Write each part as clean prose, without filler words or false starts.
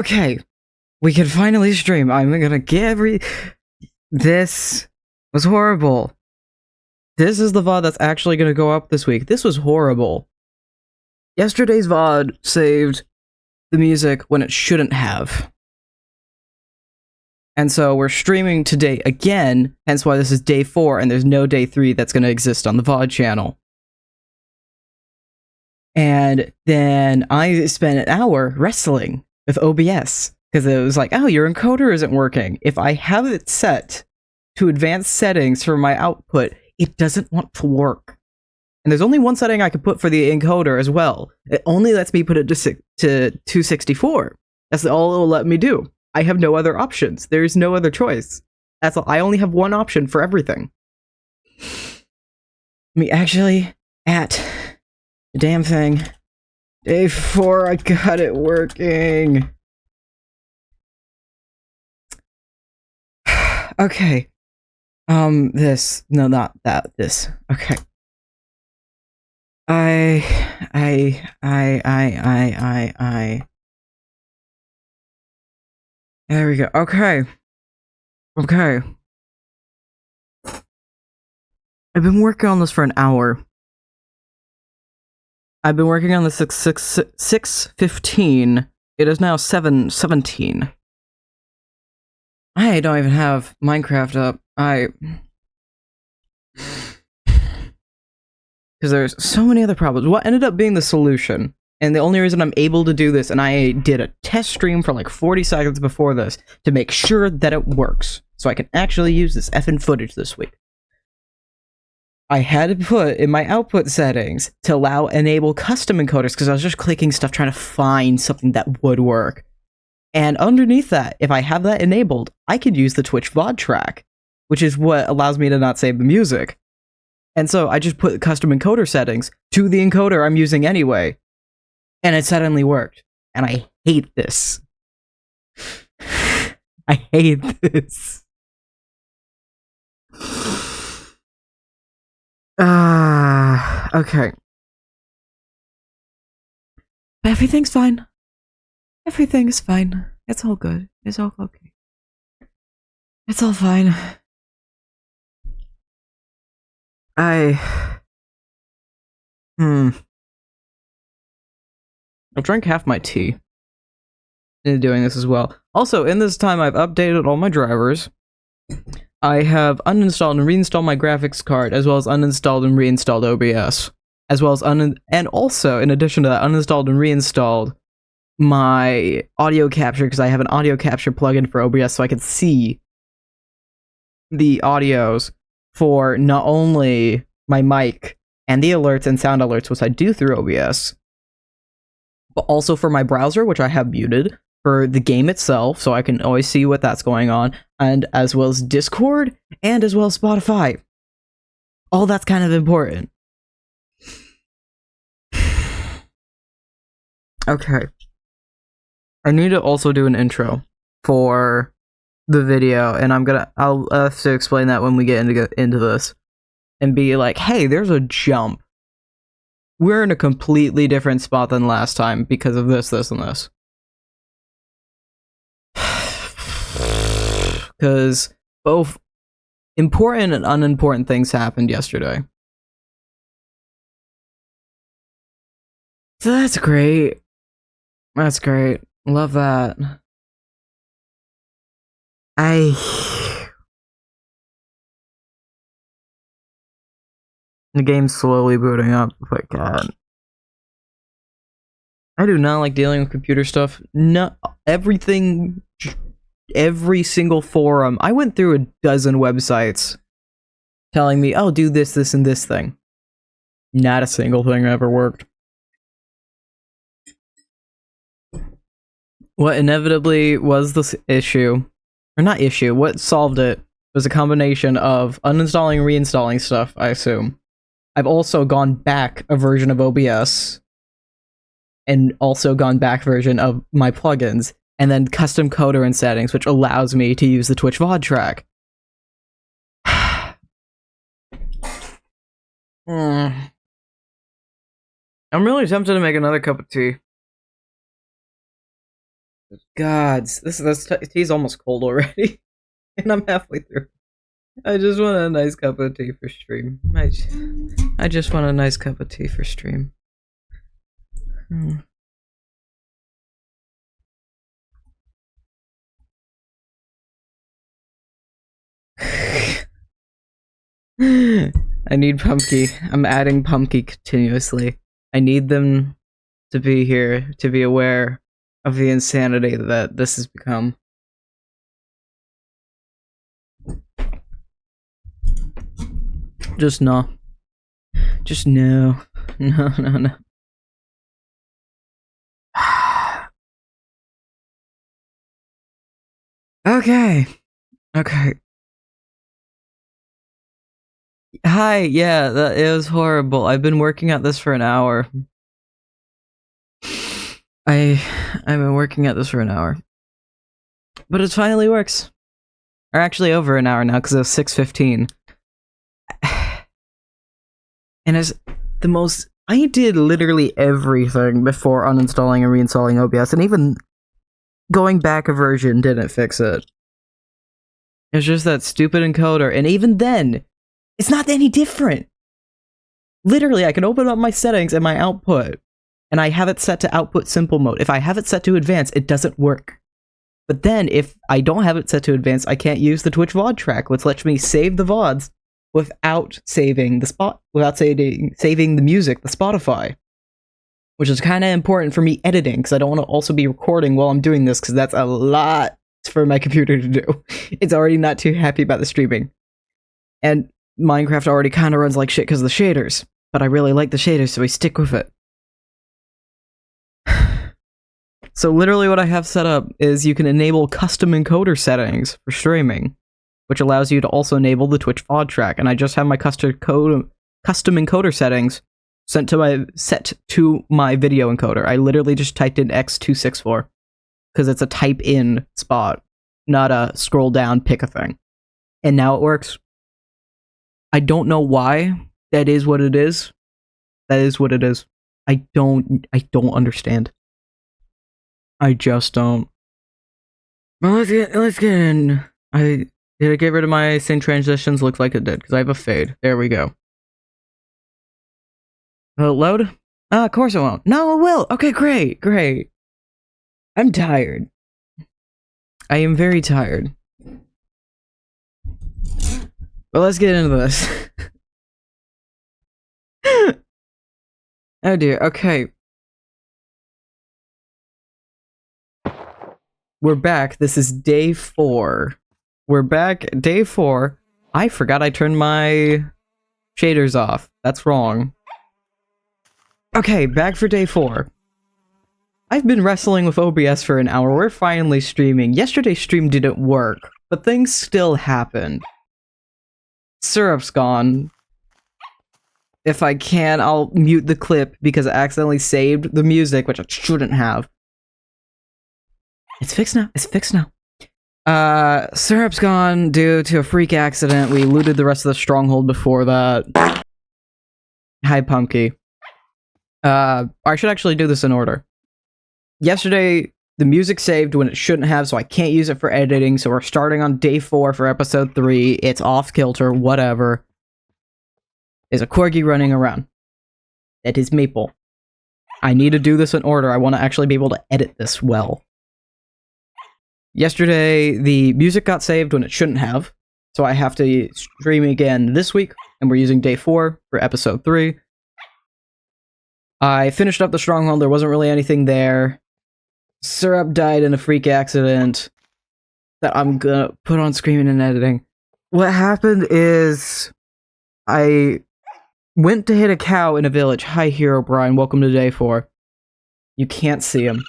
Okay, we can finally stream. I'm gonna get This was horrible. This is the VOD that's actually gonna go up this week. This was horrible. Yesterday's VOD saved the music when it shouldn't have. And so we're streaming today again, hence why this is day 4, and there's no day 3 that's gonna exist on the VOD channel. And then I spent an hour wrestling with OBS, because it was like, oh, your encoder isn't working. If I have it set to advanced settings for my output, it doesn't want to work. And there's only one setting I could put for the encoder as well. It only lets me put it to 264. That's all it'll let me do. I have no other options. There's no other choice. That's all. I only have one option for everything. Me actually at the damn thing. Day 4, I got it working. Okay. This. No, not that. This. Okay. There we go. Okay. Okay. I've been working on this for an hour. I've been working on this 6:15. It is now 7:17. I don't even have Minecraft up. Because there's so many other problems. What ended up being the solution, and the only reason I'm able to do this, and I did a test stream for like 40 seconds before this to make sure that it works, so I can actually use this effing footage this week. I had to put in my output settings to enable custom encoders, because I was just clicking stuff trying to find something that would work. And underneath that, if I have that enabled, I could use the Twitch VOD track, which is what allows me to not save the music. And so I just put custom encoder settings to the encoder I'm using anyway, and it suddenly worked. And I hate this. I hate this. Okay. Everything's fine. Everything is fine. It's all good. It's all okay. It's all fine. I've drank half my tea in doing this as well. Also, in this time, I've updated all my drivers. I have uninstalled and reinstalled my graphics card, as well as uninstalled and reinstalled OBS, as well as and also, in addition to that, uninstalled and reinstalled my audio capture, because I have an audio capture plugin for OBS, so I can see the audios for not only my mic and the alerts and sound alerts, which I do through OBS, but also for my browser, which I have muted, for the game itself, so I can always see what that's going on, and as well as Discord, and as well as Spotify. All that's kind of important. Okay. I need to also do an intro for the video, and I'll have to explain that when we get into this, and be like, hey, there's a jump. We're in a completely different spot than last time because of this, and this. Because both important and unimportant things happened yesterday. So that's great. That's great. Love that. The game's slowly booting up, but God. I do not like dealing with computer stuff. No, everything, every single forum. I went through a dozen websites telling me, oh, do this, this, and this thing. Not a single thing ever worked. What inevitably was this issue, or not issue, what solved it was a combination of uninstalling and reinstalling stuff, I assume. I've also gone back a version of OBS, and also gone back version of my plugins, and then custom coder and settings, which allows me to use the Twitch VOD track. I'm really tempted to make another cup of tea. Gods, this tea's almost cold already, and I'm halfway through. I just want a nice cup of tea for stream. I just want a nice cup of tea for stream. I need Pumpkin. I'm adding Pumpkin continuously. I need them to be here, to be aware of the insanity that this has become. Just no. Just no. No. Okay. Hi, yeah, it was horrible. I've been working at this for an hour. I've been working at this for an hour. But it finally works. Or actually over an hour now, because it was 6:15. And it's the most... I did literally everything before uninstalling and reinstalling OBS, and even going back a version didn't fix it. It's just that stupid encoder, and even then, it's not any different. Literally, I can open up my settings and my output, and I have it set to output simple mode. If I have it set to advanced, it doesn't work. But then, if I don't have it set to advanced, I can't use the Twitch VOD track, which lets me save the VODs without saving the music, the Spotify. Which is kind of important for me editing, because I don't want to also be recording while I'm doing this, because that's a lot for my computer to do. It's already not too happy about the streaming. And Minecraft already kind of runs like shit because of the shaders. But I really like the shaders, so I stick with it. So literally what I have set up is you can enable custom encoder settings for streaming, which allows you to also enable the Twitch VOD track. And I just have my custom encoder settings set to my video encoder. I literally just typed in X264 because it's a type in spot, not a scroll down, pick a thing. And now it works. I don't know why. That is what it is. That is what it is. I don't understand. I just don't. Well, let's get in. Did I get rid of my sync transitions? Looks like it did, because I have a fade. There we go. Will it load? Of course it won't. No, it will. Okay, great. I'm tired. I am very tired. Well, let's get into this. Oh dear, okay. We're back. This is day 4. We're back, day 4. I forgot I turned my shaders off. That's wrong. Okay, back for day 4. I've been wrestling with OBS for an hour. We're finally streaming. Yesterday's stream didn't work, but things still happened. Syrup's gone. If I can, I'll mute the clip because I accidentally saved the music, which I shouldn't have. It's fixed now. Syrup's gone due to a freak accident. We looted the rest of the stronghold before that. Hi, Pumpkin. I should actually do this in order. Yesterday, the music saved when it shouldn't have, so I can't use it for editing, so we're starting on day 4 for episode 3. It's off kilter, whatever. There's a corgi running around. That is Maple. I need to do this in order. I want to actually be able to edit this well. Yesterday, the music got saved when it shouldn't have, so I have to stream again this week, and we're using day 4 for episode 3. I finished up the stronghold. There wasn't really anything there. Syrup died in a freak accident that I'm gonna put on screen and editing. What happened is I went to hit a cow in a village. Hi, Hero Brian. Welcome to day 4. You can't see him.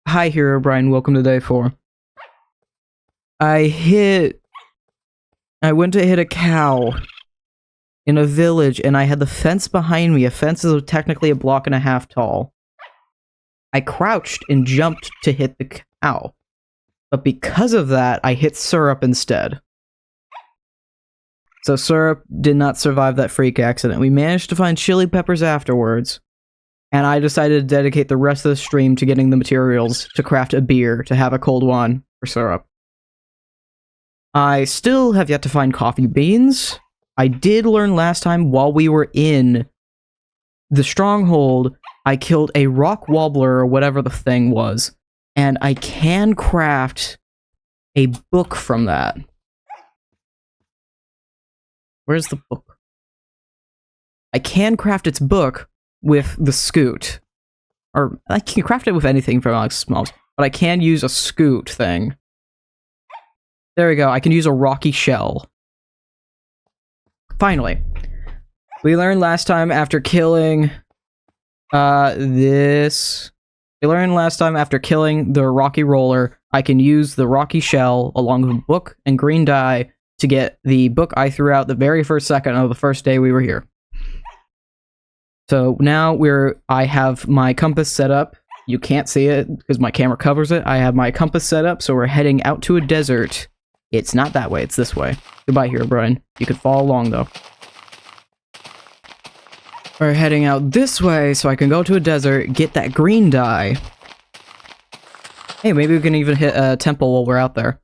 Hi, Hero Brian. Welcome to day 4. I went to hit a cow in a village, and I had the fence behind me. A fence is technically a block and a half tall. I crouched and jumped to hit the cow. But because of that, I hit Syrup instead. So Syrup did not survive that freak accident. We managed to find chili peppers afterwards. and I decided to dedicate the rest of the stream to getting the materials to craft a beer to have a cold one for syrup. I still have yet to find coffee beans. I did learn last time while we were in the stronghold, I killed a rock wobbler or whatever the thing was, and I can craft a book from that. Where's the book? I can craft its book with the scoot. Or, I can craft it with anything from Alex Smalls, but I can use a scoot thing. There we go, I can use a rocky shell. Finally. We learned last time after killing... this... We learned last time after killing the rocky roller, I can use the rocky shell along with a book and green dye to get the book I threw out the very first second of the first day we were here. So now I have my compass set up. You can't see it because my camera covers it. I have my compass set up, so we're heading out to a desert. It's not that way, it's this way. Goodbye here, Brian. You could follow along, though. We're heading out this way, so I can go to a desert, get that green dye. Hey, maybe we can even hit a temple while we're out there.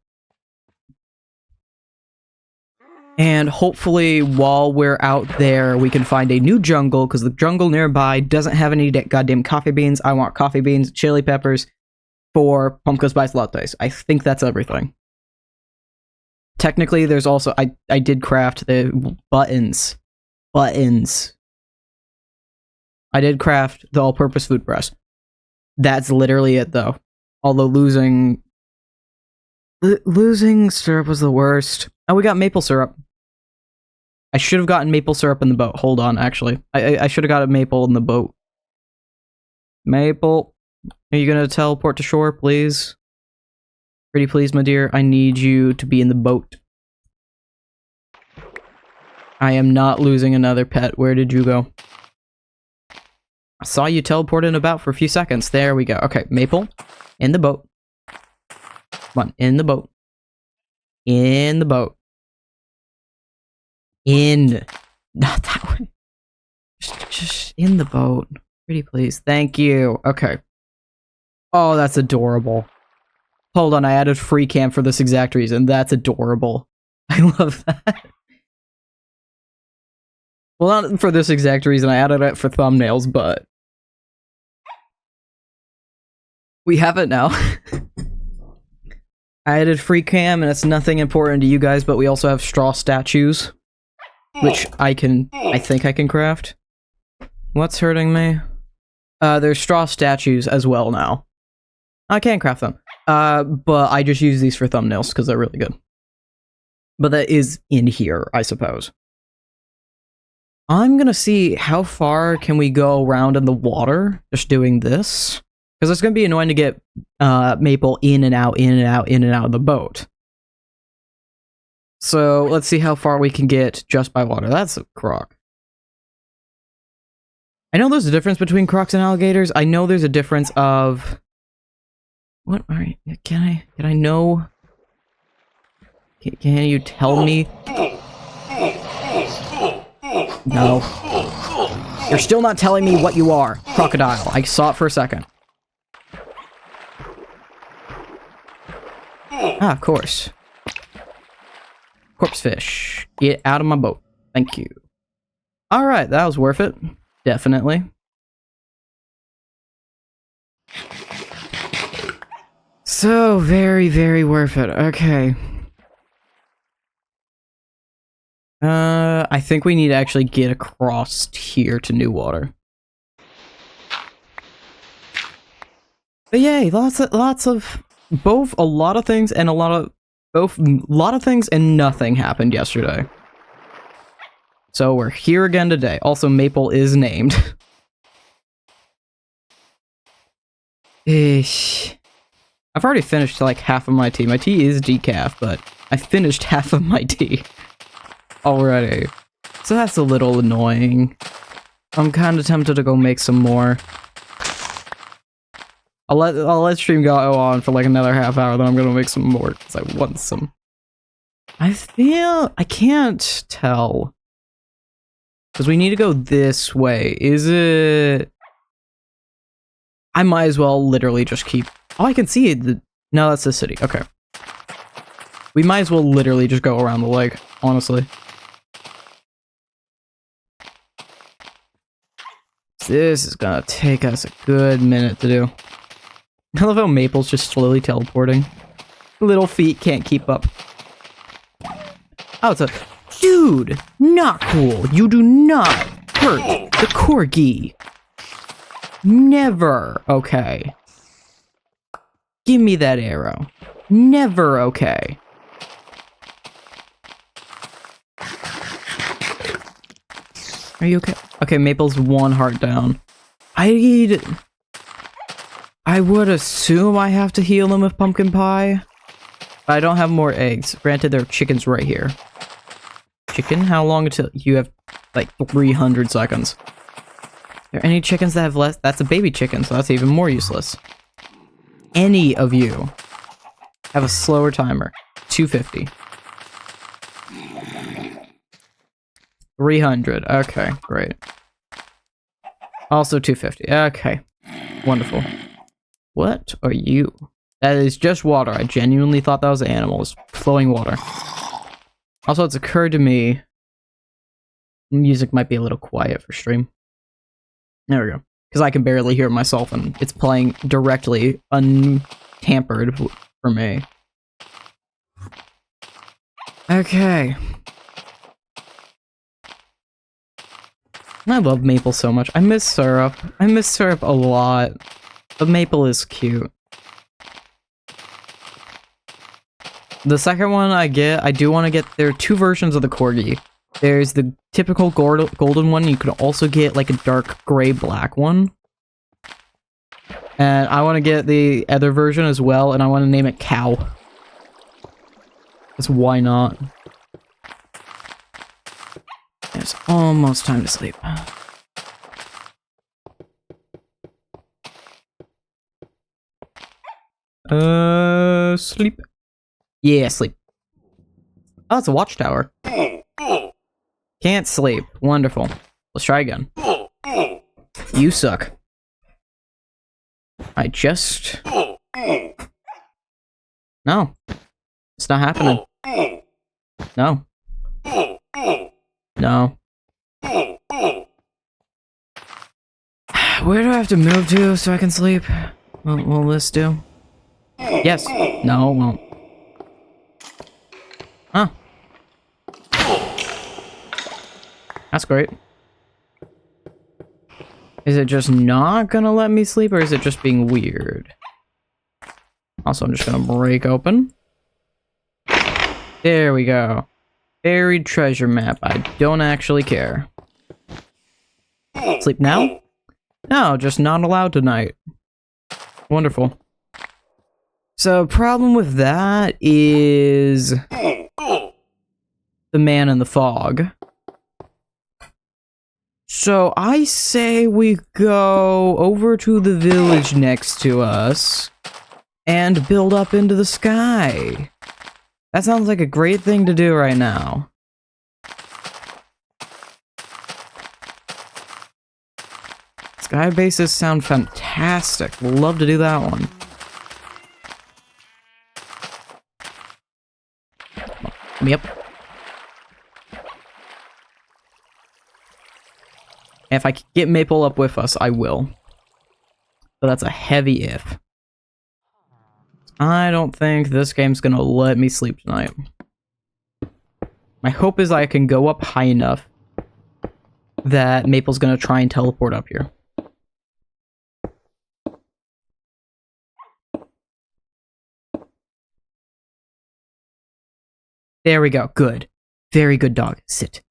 And hopefully, while we're out there, we can find a new jungle, because the jungle nearby doesn't have any goddamn coffee beans. I want coffee beans, chili peppers, for pumpkin spice lattes. I think that's everything. Technically, there's also... I did craft the buttons. Buttons. I did craft the all-purpose food press. That's literally it, though. Although losing syrup was the worst. Oh, we got maple syrup. I should have gotten maple syrup in the boat. Hold on, actually. I should have got a maple in the boat. Maple, are you gonna teleport to shore, please? Pretty please, my dear. I need you to be in the boat. I am not losing another pet. Where did you go? I saw you teleport in about for a few seconds. There we go. Okay, Maple, in the boat. Come on, in the boat. In the boat. In. Not that way. Just in the boat. Pretty please. Thank you. Okay. Oh, that's adorable. Hold on, I added free cam for this exact reason. That's adorable. I love that. Well, not for this exact reason. I added it for thumbnails, but... we have it now. I added free cam, and it's nothing important to you guys, but we also have straw statues. Which I think I can craft. What's hurting me? There's straw statues as well now. I can craft them. But I just use these for thumbnails, because they're really good. But that is in here, I suppose. I'm gonna see how far can we go around in the water, just doing this. Because it's gonna be annoying to get Maple in and out, in and out, in and out of the boat. So, let's see how far we can get just by water. That's a croc. I know there's a difference between crocs and alligators. I know there's a difference of... what are you... Can I know... Can you tell me? No. You're still not telling me what you are. Crocodile. I saw it for a second. Ah, of course. Corpse fish. Get out of my boat. Thank you. Alright, that was worth it. Definitely. So, very, very worth it. Okay. I think we need to actually get across here to New Water. But yay, lots of both a lot of things and a lot of things and nothing happened yesterday. So we're here again today. Also, Maple is named. Ish. I've already finished like half of my tea. My tea is decaf, but I finished half of my tea already. So that's a little annoying. I'm kind of tempted to go make some more. I'll let stream go on for like another half hour, then I'm gonna make some more because I want some. I can't tell. Because we need to go this way. Is it... I might as well literally just keep... Oh, I can see it. No, that's the city. Okay. We might as well literally just go around the lake, honestly. This is gonna take us a good minute to do. I love how Maple's just slowly teleporting. Little feet can't keep up. Oh, it's a... Dude! Not cool. You do not hurt the corgi. Never okay. Give me that arrow. Never okay. Are you okay? Okay, Maple's one heart down. I would assume I have to heal him with pumpkin pie. But I don't have more eggs. Granted, there are chickens right here. Chicken? How long until you have like 300 seconds? Are there any chickens that have less? That's a baby chicken, so that's even more useless. Any of you have a slower timer. 250. 300. Okay, great. Also 250. Okay. Wonderful. What are you? That is just water. I genuinely thought that was animals. Flowing water. Also, it's occurred to me music might be a little quiet for stream. There we go. Because I can barely hear myself and it's playing directly untampered for me. Okay. I love Maple so much. I miss Syrup. I miss Syrup a lot. But Maple is cute. The second one I do want to get, there are two versions of the corgi. There's the typical golden one, you can also get like a dark gray-black one. And I want to get the other version as well, and I want to name it Cow. Because why not? It's almost time to sleep. Sleep. Yeah, sleep. Oh, it's a watchtower. Can't sleep. Wonderful. Let's try again. You suck. I just... No. It's not happening. No. No. Where do I have to move to so I can sleep? What will this do? Yes. No, it won't. Huh. That's great. Is it just not gonna let me sleep, or is it just being weird? Also, I'm just gonna break open. There we go. Buried treasure map. I don't actually care. Sleep now? No, just not allowed tonight. Wonderful. So, problem with that is... the man in the fog. So, I say we go over to the village next to us and build up into the sky. That sounds like a great thing to do right now. Sky bases sound fantastic. Love to do that one. Yep. If I can get Maple up with us, I will. But that's a heavy if. I don't think this game's gonna let me sleep tonight. My hope is I can go up high enough that Maple's gonna try and teleport up here. There we go. Good. Very good dog. Sit.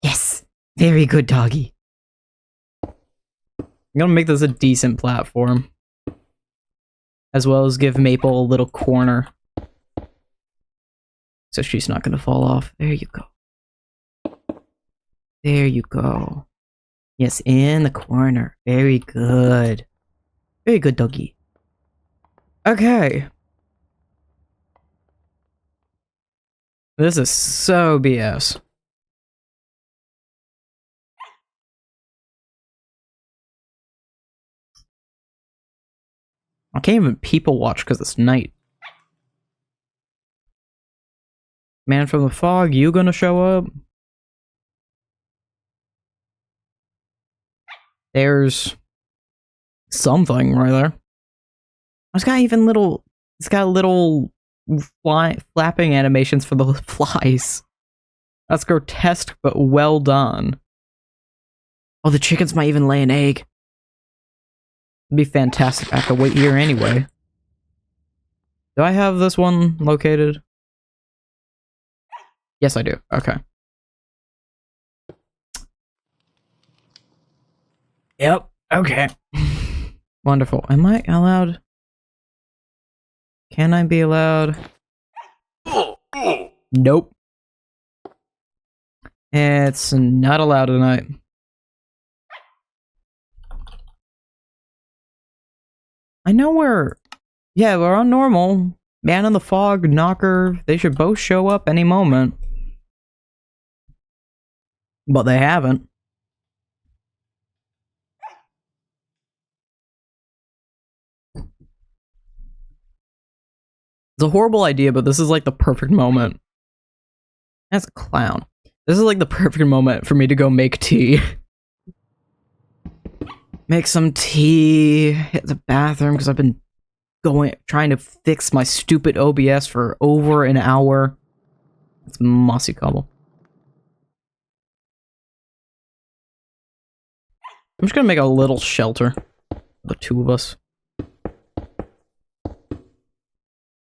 Yes! Very good doggy. I'm gonna make this a decent platform. As well as give Maple a little corner. So she's not gonna fall off. There you go. There you go. Yes, in the corner. Very good. Very good doggy. Okay. This is so BS. I can't even people watch because it's night. Man from the fog, you gonna show up? There's something right there. It's got even little. It's got little flapping animations for the flies. That's grotesque, but well done. Oh, the chickens might even lay an egg. It'd be fantastic. I have to wait here anyway. Do I have this one located? Yes, I do. Okay. Yep. Okay. Wonderful. Am I allowed? Can I be allowed? Nope. It's not allowed tonight. I know we're... Yeah, we're on normal. Man in the Fog, Knocker, they should both show up any moment. But they haven't. It's a horrible idea, but this is like the perfect moment. That's a clown. This is like the perfect moment for me to go make tea. Make some tea, hit the bathroom, because I've been trying to fix my stupid OBS for over an hour. It's mossy cobble. I'm just gonna make a little shelter for the two of us.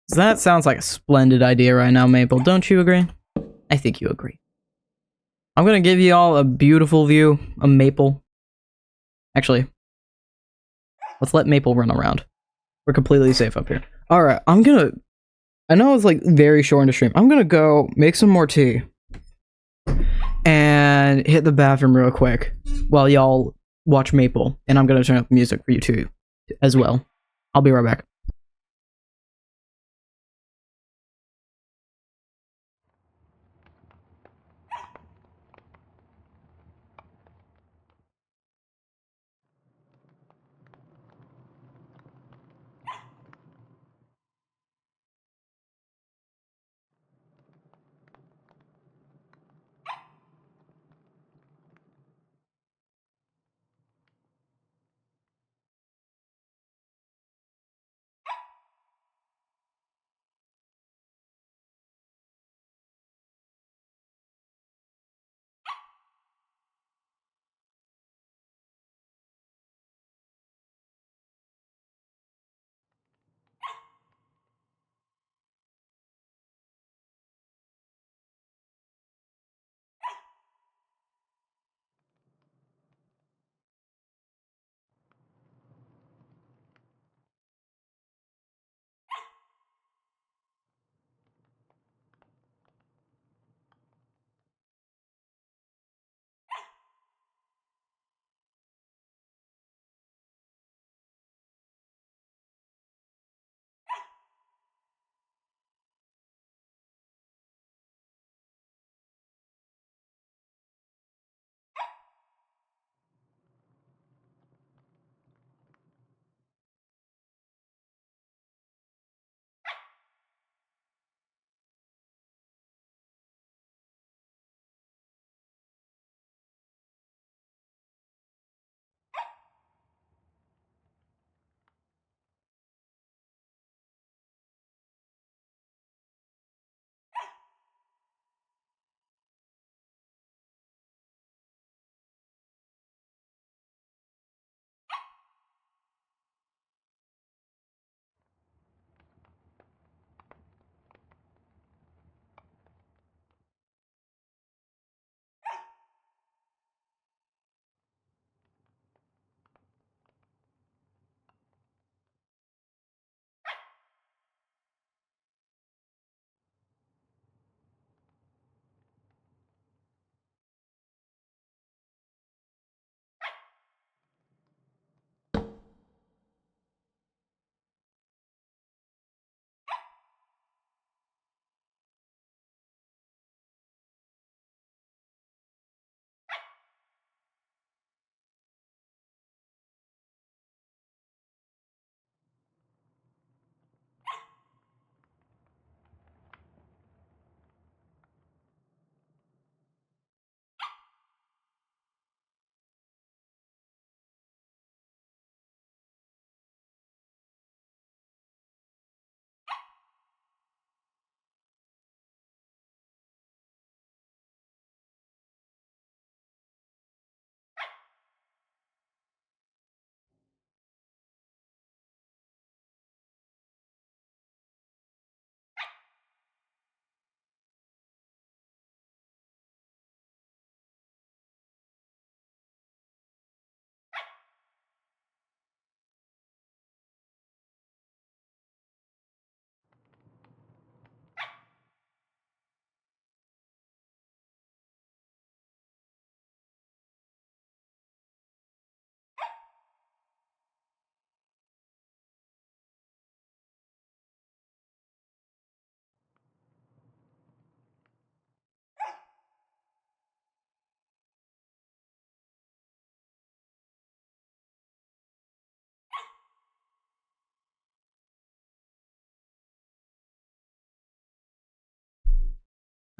That sounds like a splendid idea right now, Maple. Don't you agree? I think you agree. I'm gonna give you all a beautiful view of Maple. Actually, let's let Maple run around. We're completely safe up here. Alright, I know it's like very short in the stream. I'm gonna go make some more tea. And hit the bathroom real quick while y'all watch Maple. And I'm gonna turn up music for you too, as well. I'll be right back.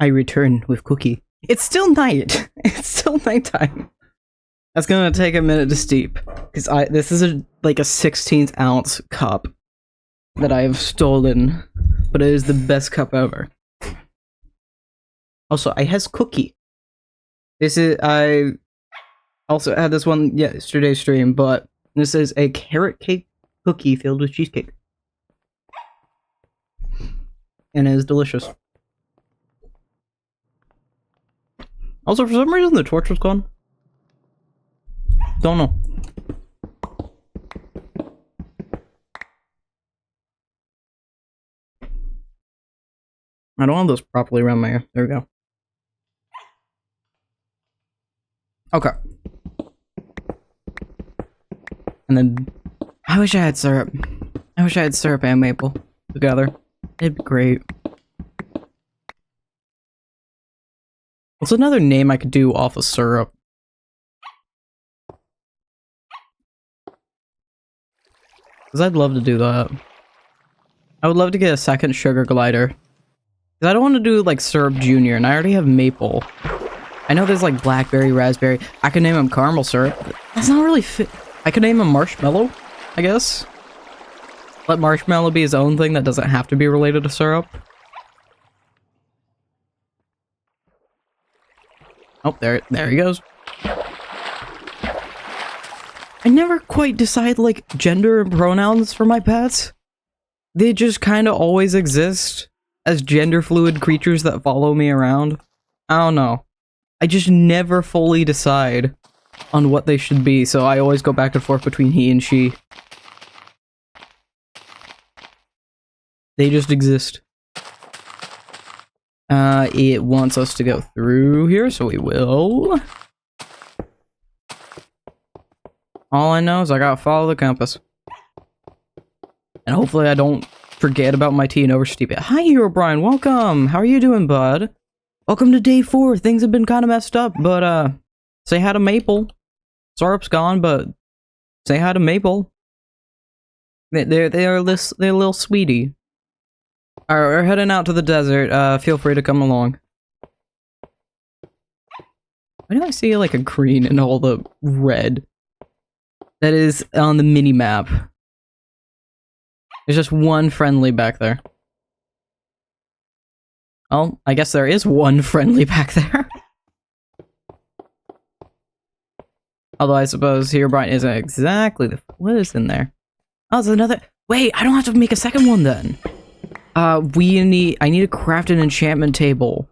I return with cookie. It's still night. It's still nighttime. That's gonna take a minute to steep, because this is like a 16th ounce cup that I have stolen, but it is the best cup ever. Also, I has cookie. I also had this one yesterday's stream, but this is a carrot cake cookie filled with cheesecake. And it is delicious. Also, for some reason, the torch was gone. Don't know. I don't have this properly around my ear. There we go. Okay. And then, I wish I had syrup. I wish I had syrup and maple together. It'd be great. What's another name I could do off of syrup? Because I'd love to do that. I would love to get a second sugar glider. Because I don't want to do like syrup junior, and I already have maple. I know there's like blackberry, raspberry. I could name him caramel syrup. That's not really fit. I could name him marshmallow, I guess. Let marshmallow be his own thing that doesn't have to be related to syrup. Oh, there he goes. I never quite decide, like, gender and pronouns for my pets. They just kind of always exist as gender-fluid creatures that follow me around. I don't know. I just never fully decide on what they should be, so I always go back and forth between he and she. They just exist. It wants us to go through here, so we will. All I know is I gotta follow the compass. And hopefully I don't forget about my tea and oversteep it. Hi, Hero Brian, welcome! How are you doing, bud? Welcome to day 4. Things have been kind of messed up, but, say hi to Maple. Syrup's gone, but say hi to Maple. They're a little sweetie. Alright, we're heading out to the desert. Feel free to come along. Why do I see like a green and all the red? That is on the mini-map. There's just one friendly back there. Oh, I guess there is one friendly back there. Although I suppose here Brian isn't exactly the... What is in there? Oh, it's another... Wait, I don't have to make a second one then. I need to craft an enchantment table.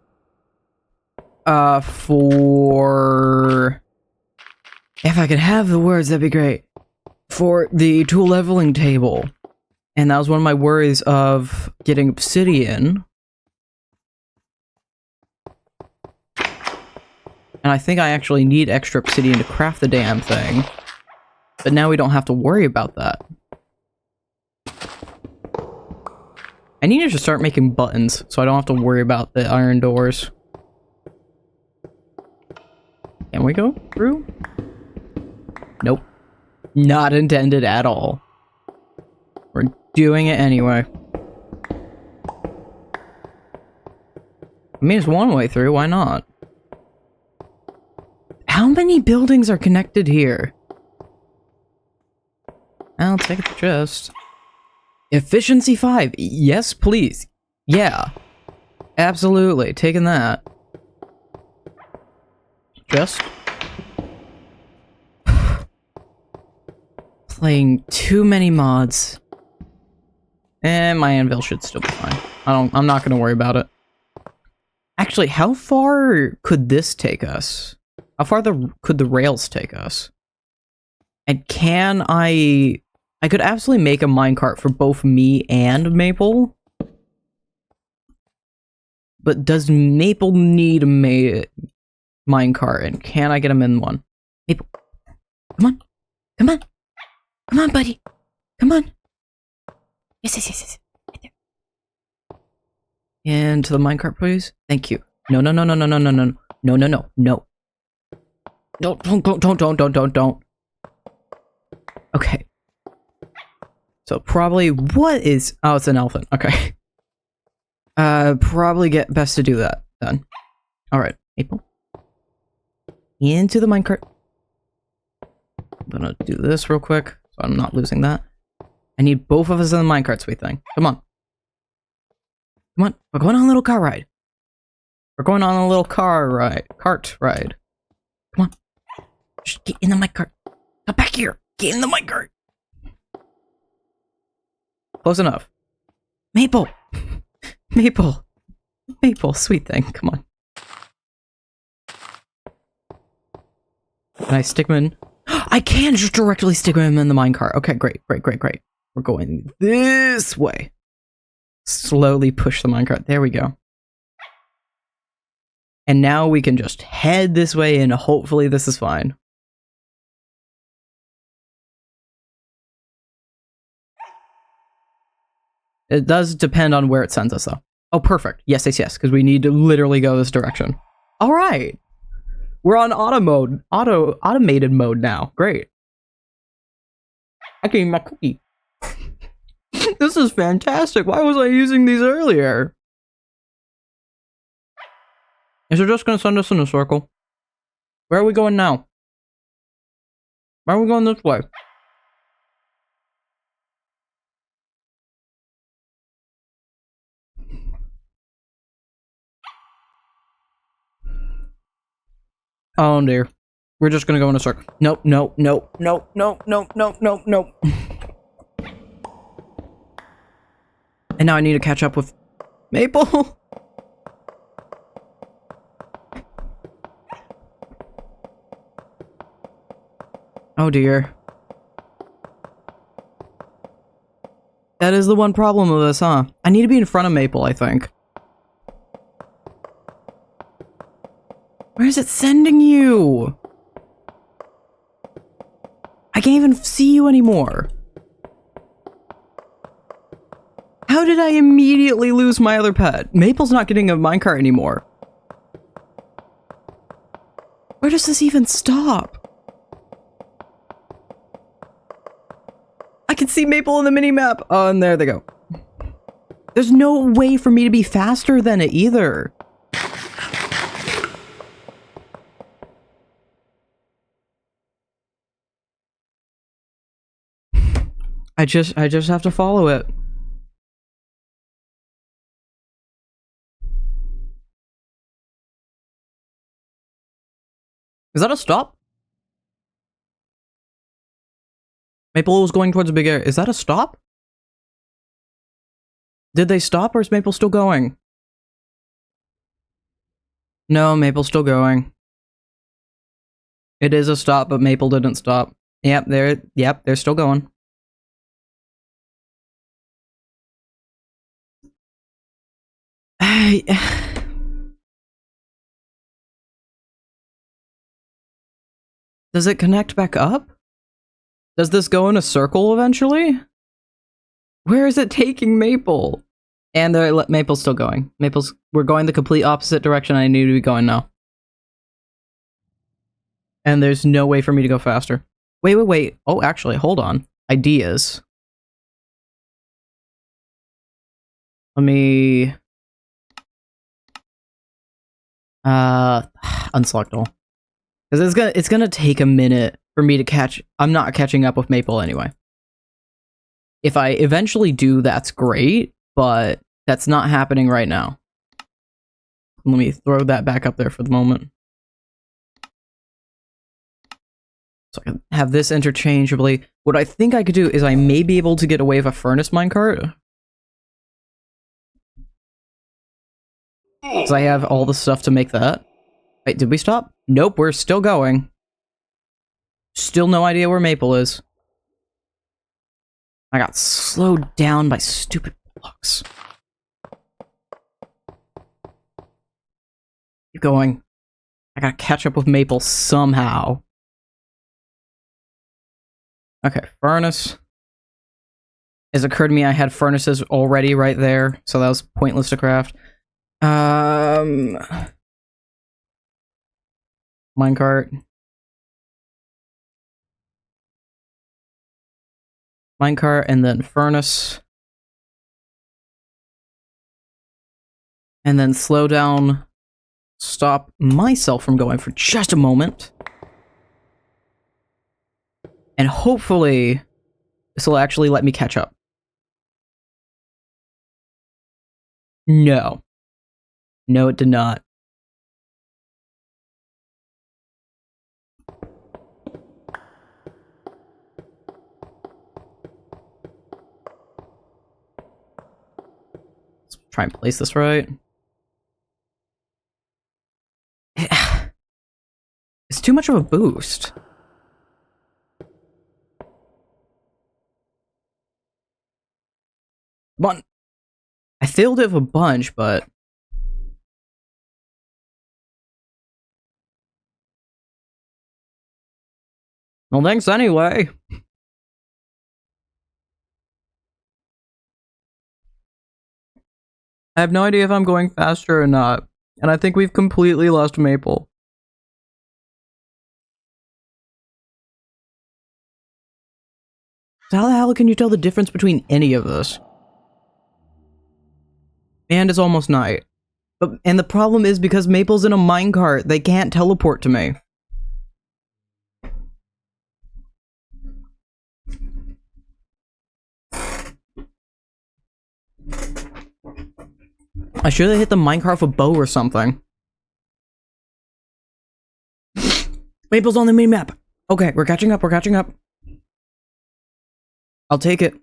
For... If I could have the words, that'd be great. For the tool leveling table. And that was one of my worries of getting obsidian. And I think I actually need extra obsidian to craft the damn thing. But now we don't have to worry about that. I need to just start making buttons, so I don't have to worry about the iron doors. Can we go through? Nope. Not intended at all. We're doing it anyway. I mean, it's one way through, why not? How many buildings are connected here? I'll take the chest. Efficiency 5. Yes, please. Yeah. Absolutely. Taking that. Just. Playing too many mods. And my anvil should still be fine. I'm not gonna worry about it. Actually, how far could this take us? How far could the rails take us? And can I could absolutely make a minecart for both me and Maple. But does Maple need a minecart? And can I get him in one? Maple, come on. Come on. Come on, buddy. Come on. Yes. Right there. Into the minecart, please. Thank you. No. No. Don't. Okay. So probably what is... Oh, it's an elephant. Okay. Probably best to do that. Done. Alright, Maple. Into the minecart. I'm gonna do this real quick, so I'm not losing that. I need both of us in the minecart, sweet thing. Come on. Come on, we're going on a little car ride. We're going on a little cart ride. Come on. Just get in the minecart. Come back here. Get in the minecart. Close enough. Maple. Maple. Maple, sweet thing. Come on. Can I stick him in? I can just directly stick him in the minecart. Okay, great. We're going this way. Slowly push the minecart. There we go. And now we can just head this way and hopefully this is fine. It does depend on where it sends us though. Oh, perfect. Yes, because we need to literally go this direction. All right. We're on automated mode now. Great. I can eat my cookie. This is fantastic. Why was I using these earlier? Is it just going to send us in a circle? Where are we going now? Why are we going this way? Oh dear. We're just gonna go in a circle. Nope. And now I need to catch up with Maple. Oh dear. That is the one problem with this, huh? I need to be in front of Maple, I think. Where is it sending you? I can't even see you anymore. How did I immediately lose my other pet? Maple's not getting a minecart anymore. Where does this even stop? I can see Maple in the mini-map. Oh, and there they go. There's no way for me to be faster than it either. I just have to follow it. Is that a stop? Maple was going towards a big area. Is that a stop? Did they stop or is Maple still going? No, Maple's still going. It is a stop, but Maple didn't stop. Yep, they're still going. Does it connect back up? Does this go in a circle eventually? Where is it taking Maple? And Maple's still going. We're going the complete opposite direction I need to be going now. And there's no way for me to go faster. Wait. Oh, actually, hold on. Ideas. Let me... unselect all. Because it's gonna take a minute for me to catch... I'm not catching up with Maple anyway. If I eventually do, that's great, but that's not happening right now. Let me throw that back up there for the moment. So I can have this interchangeably. What I think I could do is I may be able to get away with a furnace minecart. Because I have all the stuff to make that. Wait, did we stop? Nope, we're still going. Still no idea where Maple is. I got slowed down by stupid blocks. Keep going. I gotta catch up with Maple somehow. Okay, furnace. It's occurred to me I had furnaces already right there, so that was pointless to craft. Minecart. Minecart, and then furnace. And then slow down stop myself from going for just a moment. And hopefully, this will actually let me catch up. No. No, it did not. Let's try and place this right. It's too much of a boost. One. I failed it a bunch, but... Well, thanks anyway. I have no idea if I'm going faster or not, and I think we've completely lost Maple. So how the hell can you tell the difference between any of this? And it's almost night. And the problem is because Maple's in a minecart, they can't teleport to me. I should have hit the minecart with a bow or something. Maple's on the mini-map. Okay, we're catching up, we're catching up. I'll take it.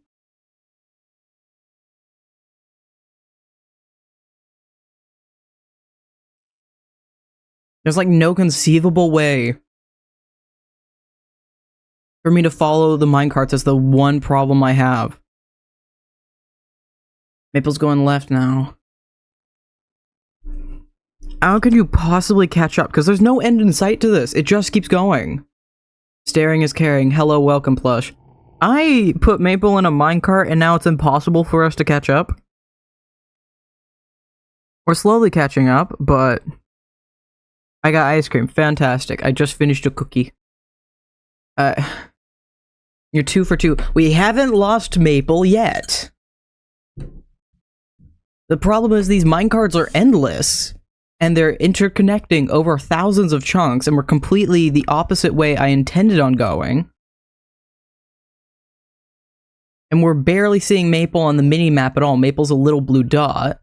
There's like no conceivable way for me to follow the minecarts. Is the one problem I have. Maple's going left now. How could you possibly catch up? Because there's no end in sight to this. It just keeps going. Staring is caring. Hello, welcome, plush. I put Maple in a minecart and now it's impossible for us to catch up. We're slowly catching up, but... I got ice cream. Fantastic. I just finished a cookie. You're 2 for 2. We haven't lost Maple yet. The problem is these minecarts are endless. And they're interconnecting over thousands of chunks, and we're completely the opposite way I intended on going. And we're barely seeing Maple on the mini-map at all. Maple's a little blue dot.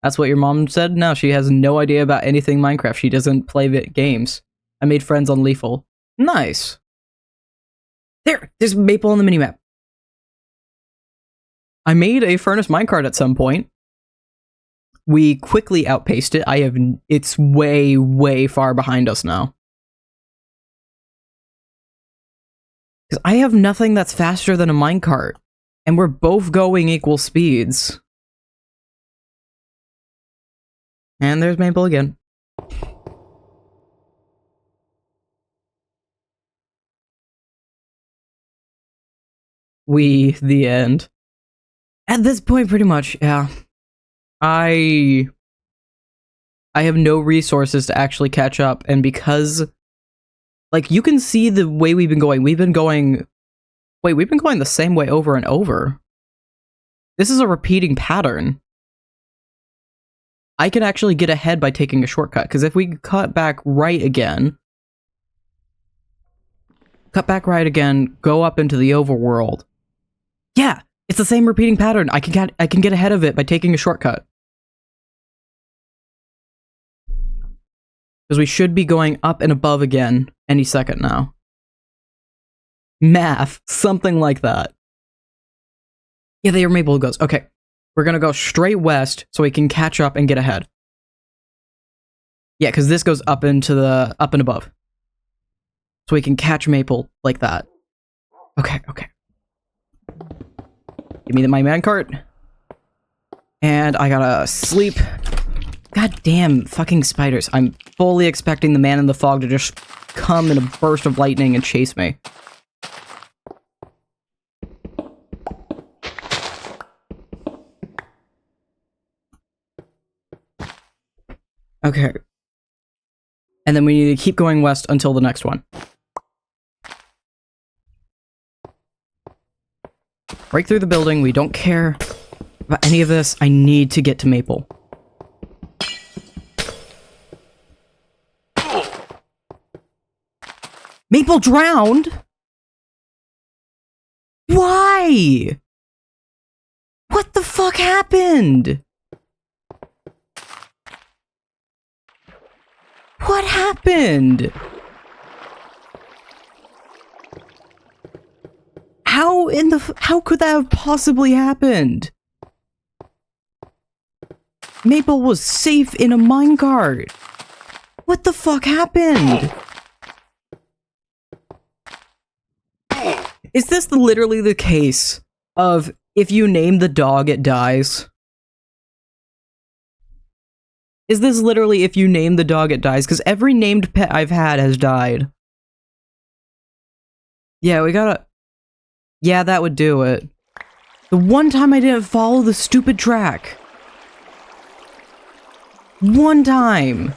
That's what your mom said? No, she has no idea about anything Minecraft. She doesn't play games. I made friends on Lethal. Nice. There's Maple on the minimap. I made a furnace minecart at some point. We quickly outpaced it. It's way, way far behind us now. Because I have nothing that's faster than a minecart. And we're both going equal speeds. And there's Maple again. The end. At this point, pretty much, yeah. I have no resources to actually catch up, and because... Like, you can see the way we've been going. We've been going the same way over and over. This is a repeating pattern. I can actually get ahead by taking a shortcut, because if we cut back right again, go up into the overworld. Yeah, it's the same repeating pattern. I can get ahead of it by taking a shortcut. Because we should be going up and above again any second now. Math, something like that. Yeah, there Maple goes. Okay, we're gonna go straight west so we can catch up and get ahead. Yeah, because this goes up into the up and above. So we can catch Maple like that. Okay. Give me my minecart. And I gotta sleep. God damn fucking spiders. I'm fully expecting the man in the fog to just come in a burst of lightning and chase me. Okay. And then we need to keep going west until the next one. Break through the building. We don't care about any of this. I need to get to Maple. People drowned? Why? What the fuck happened? What happened? How could that have possibly happened? Maple was safe in a minecart. What the fuck happened? Is this literally the case of if you name the dog, it dies? Is this literally if you name the dog, it dies? Because every named pet I've had has died. Yeah, we gotta... Yeah, that would do it. The one time I didn't follow the stupid track. One time.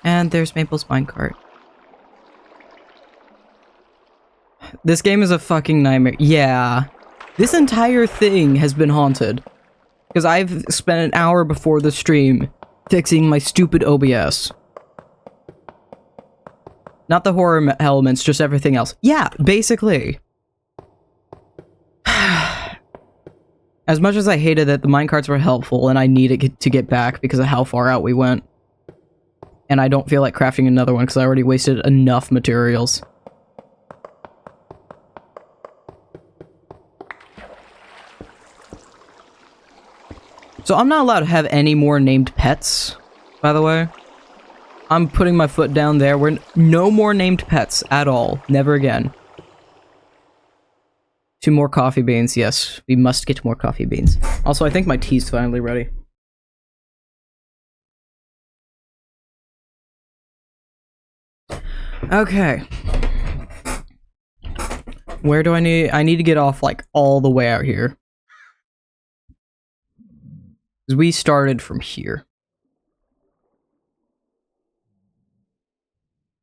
And there's Maple's minecart. This game is a fucking nightmare. Yeah. This entire thing has been haunted. Because I've spent an hour before the stream fixing my stupid OBS. Not the horror elements, just everything else. Yeah, basically. As much as I hated that, the minecarts were helpful, and I needed to get back because of how far out we went. And I don't feel like crafting another one because I already wasted enough materials. So I'm not allowed to have any more named pets, by the way. I'm putting my foot down there. We're no more named pets at all. Never again. 2 more coffee beans. Yes, we must get more coffee beans. Also, I think my tea's finally ready. Okay. Where do I need to get off, like, all the way out here. Because we started from here.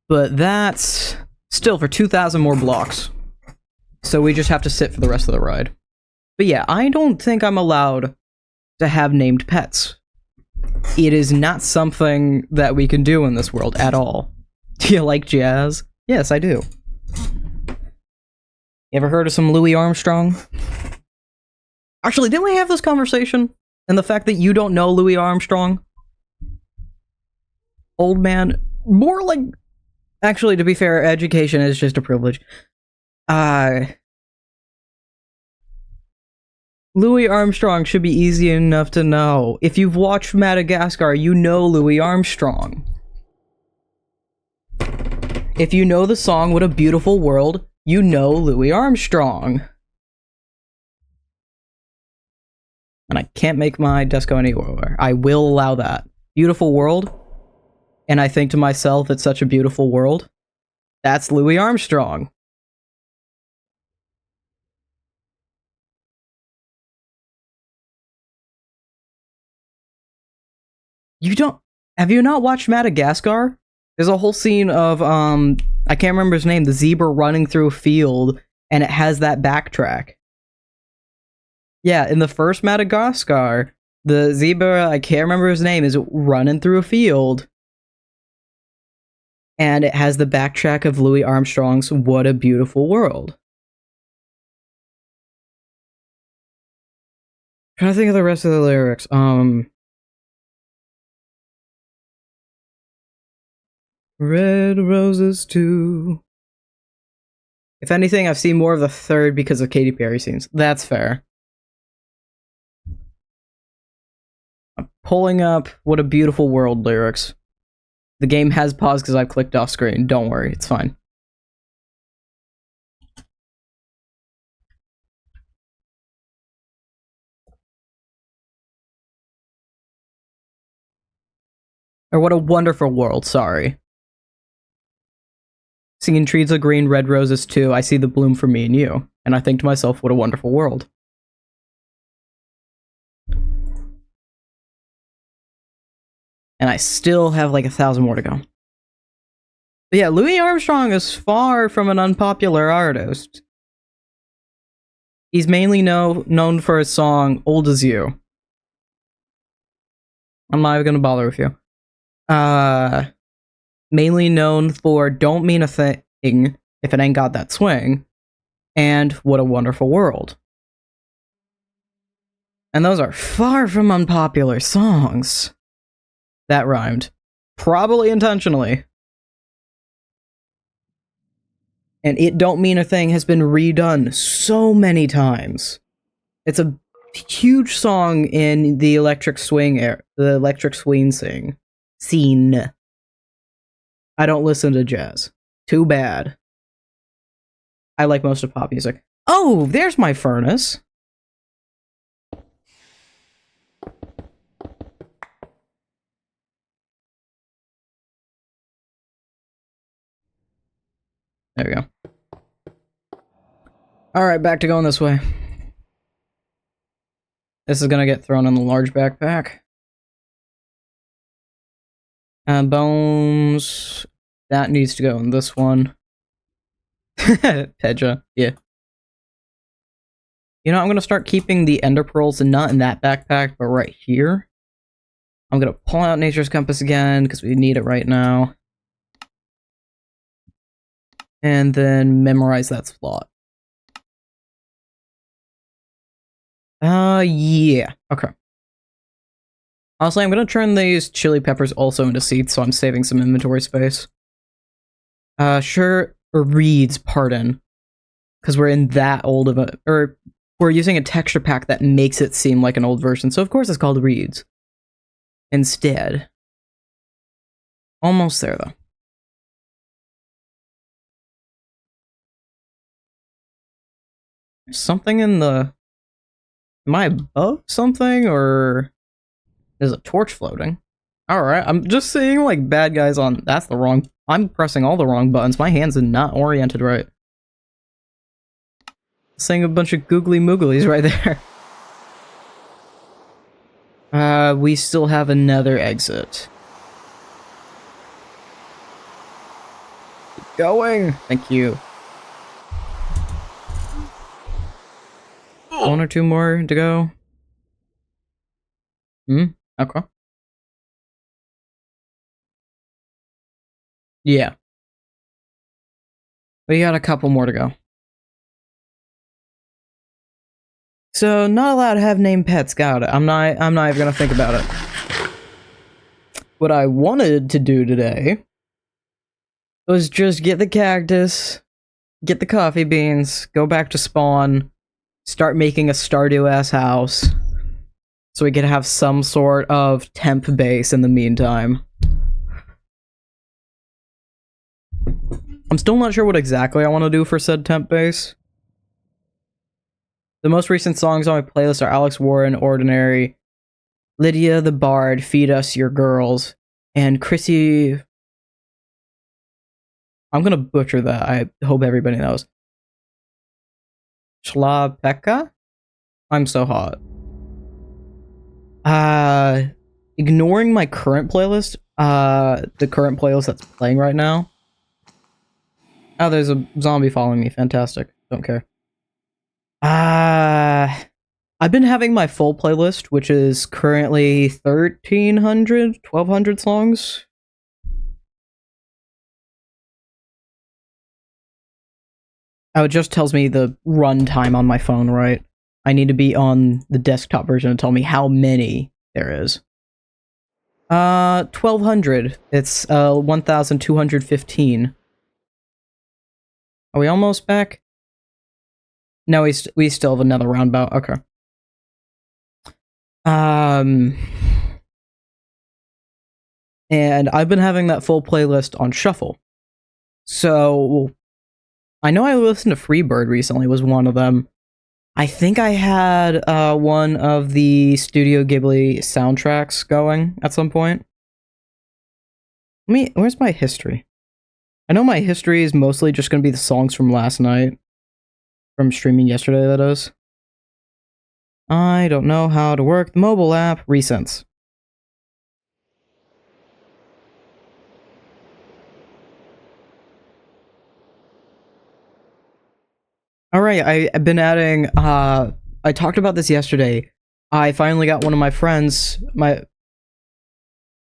But that's still for 2,000 more blocks. So we just have to sit for the rest of the ride. But yeah, I don't think I'm allowed to have named pets. It is not something that we can do in this world at all. Do you like jazz? Yes, I do. You ever heard of some Louis Armstrong? Actually, didn't we have this conversation? And the fact that you don't know Louis Armstrong? Old man. More like... Actually, to be fair, education is just a privilege. Louis Armstrong should be easy enough to know. If you've watched Madagascar, you know Louis Armstrong. If you know the song What a Beautiful World, you know Louis Armstrong. And I can't make my desk go anywhere. I will allow that. Beautiful world. And I think to myself, it's such a beautiful world. That's Louis Armstrong. Have you not watched Madagascar? There's a whole scene of, I can't remember his name, the zebra running through a field, and it has that backtrack. Yeah, in the first Madagascar, the zebra, I can't remember his name, is running through a field. And it has the backtrack of Louis Armstrong's What a Beautiful World. I'm trying to think of the rest of the lyrics. Red roses too. If anything, I've seen more of the third because of Katy Perry scenes. That's fair. I'm pulling up What a Beautiful World lyrics. The game has paused because I've clicked off screen. Don't worry, it's fine. Or what a wonderful world, sorry. Seeing trees of green, red roses too, I see the bloom for me and you. And I think to myself, what a wonderful world. And I still have like 1,000 more to go. But yeah, Louis Armstrong is far from an unpopular artist. He's mainly known for his song, Old As You. I'm not even gonna bother with you. mainly known for Don't Mean a Thing If It Ain't Got That Swing, and What a Wonderful World. And those are far from unpopular songs. That rhymed. Probably intentionally. And It Don't Mean a Thing has been redone so many times. It's a huge song in the electric swing scene. I don't listen to jazz. Too bad. I like most of pop music. Oh, there's my furnace. There we go. Alright, back to going this way. This is gonna get thrown in the large backpack. Bones. That needs to go in this one. Pedja, yeah. You know, I'm gonna start keeping the ender pearls and not in that backpack, but right here. I'm gonna pull out Nature's Compass again, because we need it right now. And then memorize that slot. Yeah. Okay. Honestly, I'm gonna turn these chili peppers also into seeds, so I'm saving some inventory space. Sure, or reeds, pardon. Because we're in that old of a... Or, we're using a texture pack that makes it seem like an old version, so of course it's called reeds. Instead. Almost there, though. There's something in the... Am I above something, or... There's a torch floating. Alright, I'm just seeing, like, bad guys on... That's the wrong... I'm pressing all the wrong buttons. My hands are not oriented right. Seeing a bunch of googly mooglies right there. We still have another exit. Keep going! Thank you. One or two more to go. Okay. Yeah. We got a couple more to go. So, not allowed to have named pets, got it. I'm not even gonna think about it. What I wanted to do today was just get the cactus, get the coffee beans, go back to spawn, start making a Stardew-ass house, so we could have some sort of temp base in the meantime. I'm still not sure what exactly I want to do for said temp base. The most recent songs on my playlist are Alex Warren, Ordinary, Lydia the Bard, Feed Us Your Girls, and Chrissy... I'm gonna butcher that, I hope everybody knows. Shlapeka? I'm so hot. Ignoring my current playlist, the current playlist that's playing right now. Oh, there's a zombie following me, fantastic, don't care. I've been having my full playlist, which is currently 1,1200 songs. Oh, it just tells me the runtime on my phone, right? I need to be on the desktop version to tell me how many there is. 1,200. It's 1,215. Are we almost back? No, we still have another roundabout. Okay. And I've been having that full playlist on shuffle. So I know I listened to Freebird recently, was one of them. I think I had one of the Studio Ghibli soundtracks going at some point. Where's my history? I know my history is mostly just going to be the songs from last night. From streaming yesterday, that is. I don't know how to work the mobile app. Recents. Alright, I've been adding, I talked about this yesterday. I finally got one of my friends,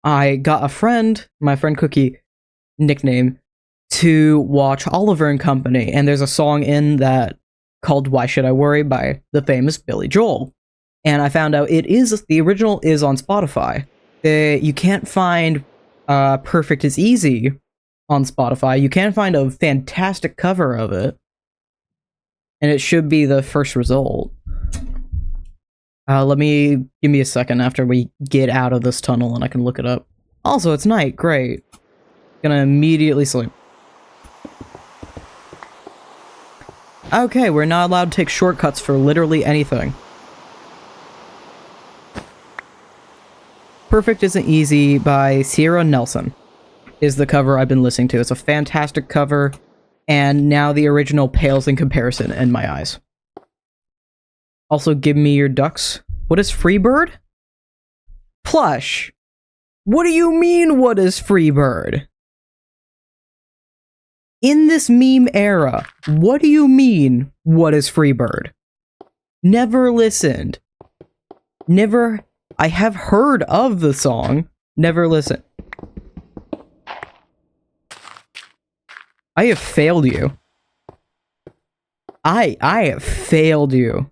I got a friend, my friend Cookie, nickname to watch Oliver and Company, and there's a song in that called Why Should I Worry by the famous Billy Joel. And I found out the original is on Spotify. You can't find Perfect is Easy on Spotify. You can find a fantastic cover of it, and it should be the first result. Give me a second after we get out of this tunnel and I can look it up. Also, it's night. Great. Gonna immediately sleep. Okay, we're not allowed to take shortcuts for literally anything. Perfect Isn't Easy by Sierra Nelson is the cover I've been listening to. It's a fantastic cover, and now the original pales in comparison in my eyes. Also, Give Me Your Ducks. What is Freebird? Plush. What do you mean, what is Freebird? In this meme era, what do you mean, what is Freebird? Never listened. I have heard of the song, never listened. I have failed you. I have failed you.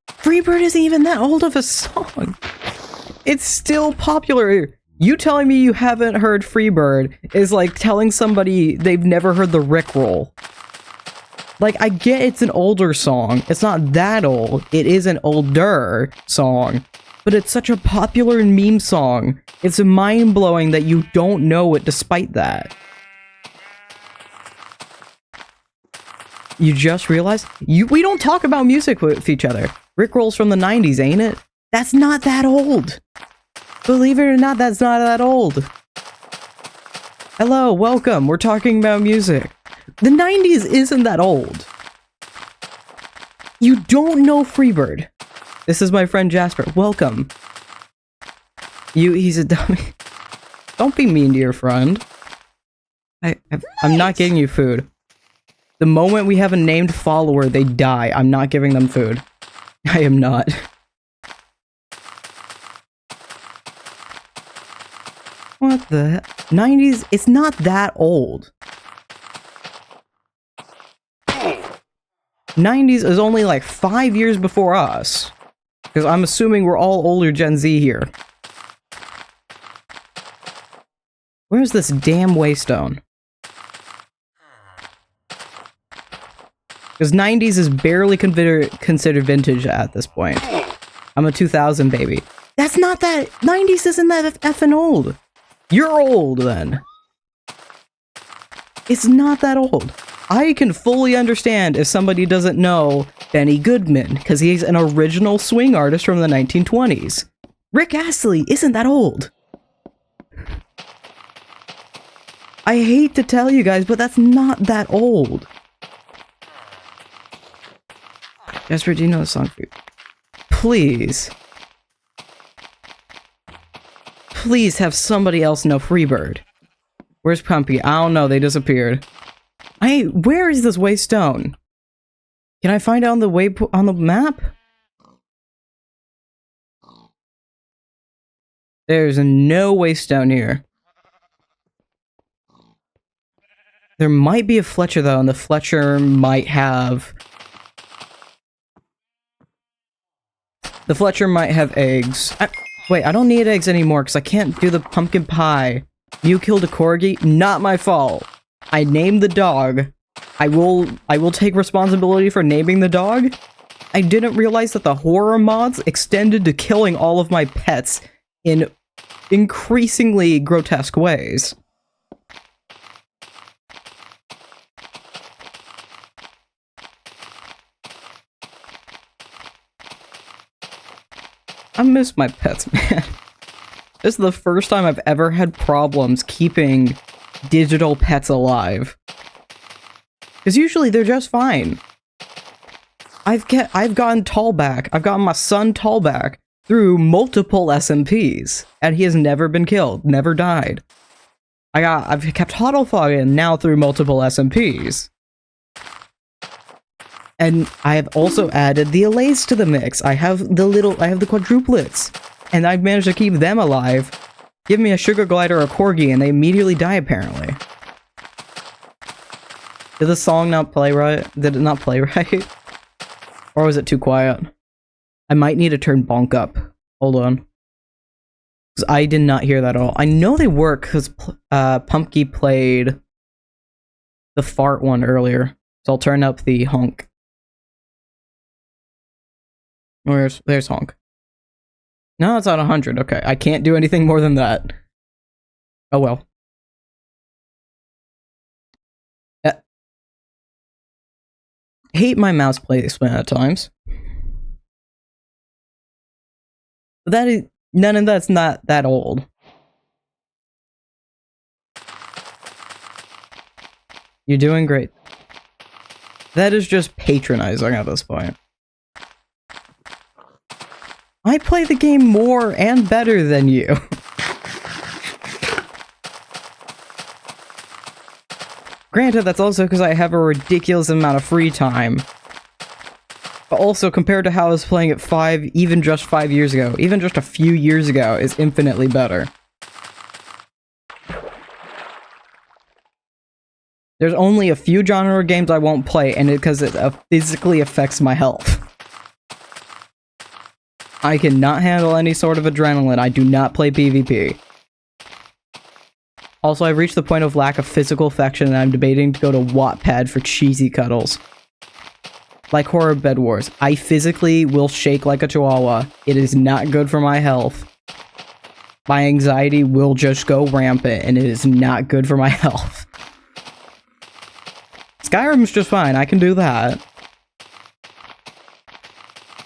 Freebird isn't even that old of a song. It's still popular. You telling me you haven't heard Freebird is like telling somebody they've never heard the Rickroll. Like, I get it's an older song. It's not that old. It is an older song. But it's such a popular meme song. It's mind-blowing that you don't know it despite that. You just realized? We don't talk about music with each other. Rickroll's from the 90s, ain't it? That's not that old. Believe it or not, that's not that old. Hello, welcome. We're talking about music. The 90s isn't that old. You don't know Freebird. This is my friend Jasper. Welcome. He's a dummy. Don't be mean to your friend. I'm not getting you food. The moment we have a named follower, they die. I'm not giving them food. I am not. What the 90s? It's not that old. 90s is only like 5 years before us. Because I'm assuming we're all older Gen Z here. Where's this damn waystone? Because 90s is barely considered vintage at this point. I'm a 2000 baby. That's not that... 90s isn't that effing old. You're old, then. It's not that old. I can fully understand if somebody doesn't know Benny Goodman, because he's an original swing artist from the 1920s. Rick Astley isn't that old. I hate to tell you guys, but that's not that old. Jasper, do you know the song for you? Please. Please have somebody else know Freebird. Where's Pumpy? I don't know, they disappeared. Where is this waystone? Can I find it on the map? There's no waystone here. There might be a Fletcher though, and the Fletcher might have... The Fletcher might have eggs. Wait, I don't need eggs anymore because I can't do the pumpkin pie. You killed a corgi? Not my fault. I named the dog. I will take responsibility for naming the dog. I didn't realize that the horror mods extended to killing all of my pets in increasingly grotesque ways. I miss my pets, man. This is the first time I've ever had problems keeping digital pets alive. Because usually they're just fine. I've gotten Tallback. I've gotten my son Tallback through multiple SMPs, and he has never been killed, never died. I've kept Huddlefoggin now through multiple SMPs. And I have also added the Allays to the mix. I have the quadruplets, and I've managed to keep them alive give me a sugar glider or a corgi and they immediately die, apparently. Did the song not play right? Did it not play right? Or was it too quiet? I might need to turn bonk up. Hold on. Because I did not hear that at all. I know they work because Pumpkin played the fart one earlier. So I'll turn up the honk. There's honk. No, it's at 100. Okay, I can't do anything more than that. Oh well. Hate my mouse placement at times. But that is none of that's not that old. You're doing great. That is just patronizing at this point. I play the game more and better than you. Granted, that's also because I have a ridiculous amount of free time. But also, compared to how I was playing it even just 5 years ago, even just a few years ago, is infinitely better. There's only a few genre games I won't play, and because it physically affects my health. I cannot handle any sort of adrenaline. I do not play PvP. Also, I've reached the point of lack of physical affection and I'm debating to go to Wattpad for cheesy cuddles. Like Horror Bed Wars. I physically will shake like a chihuahua. It is not good for my health. My anxiety will just go rampant and it is not good for my health. Skyrim's just fine. I can do that.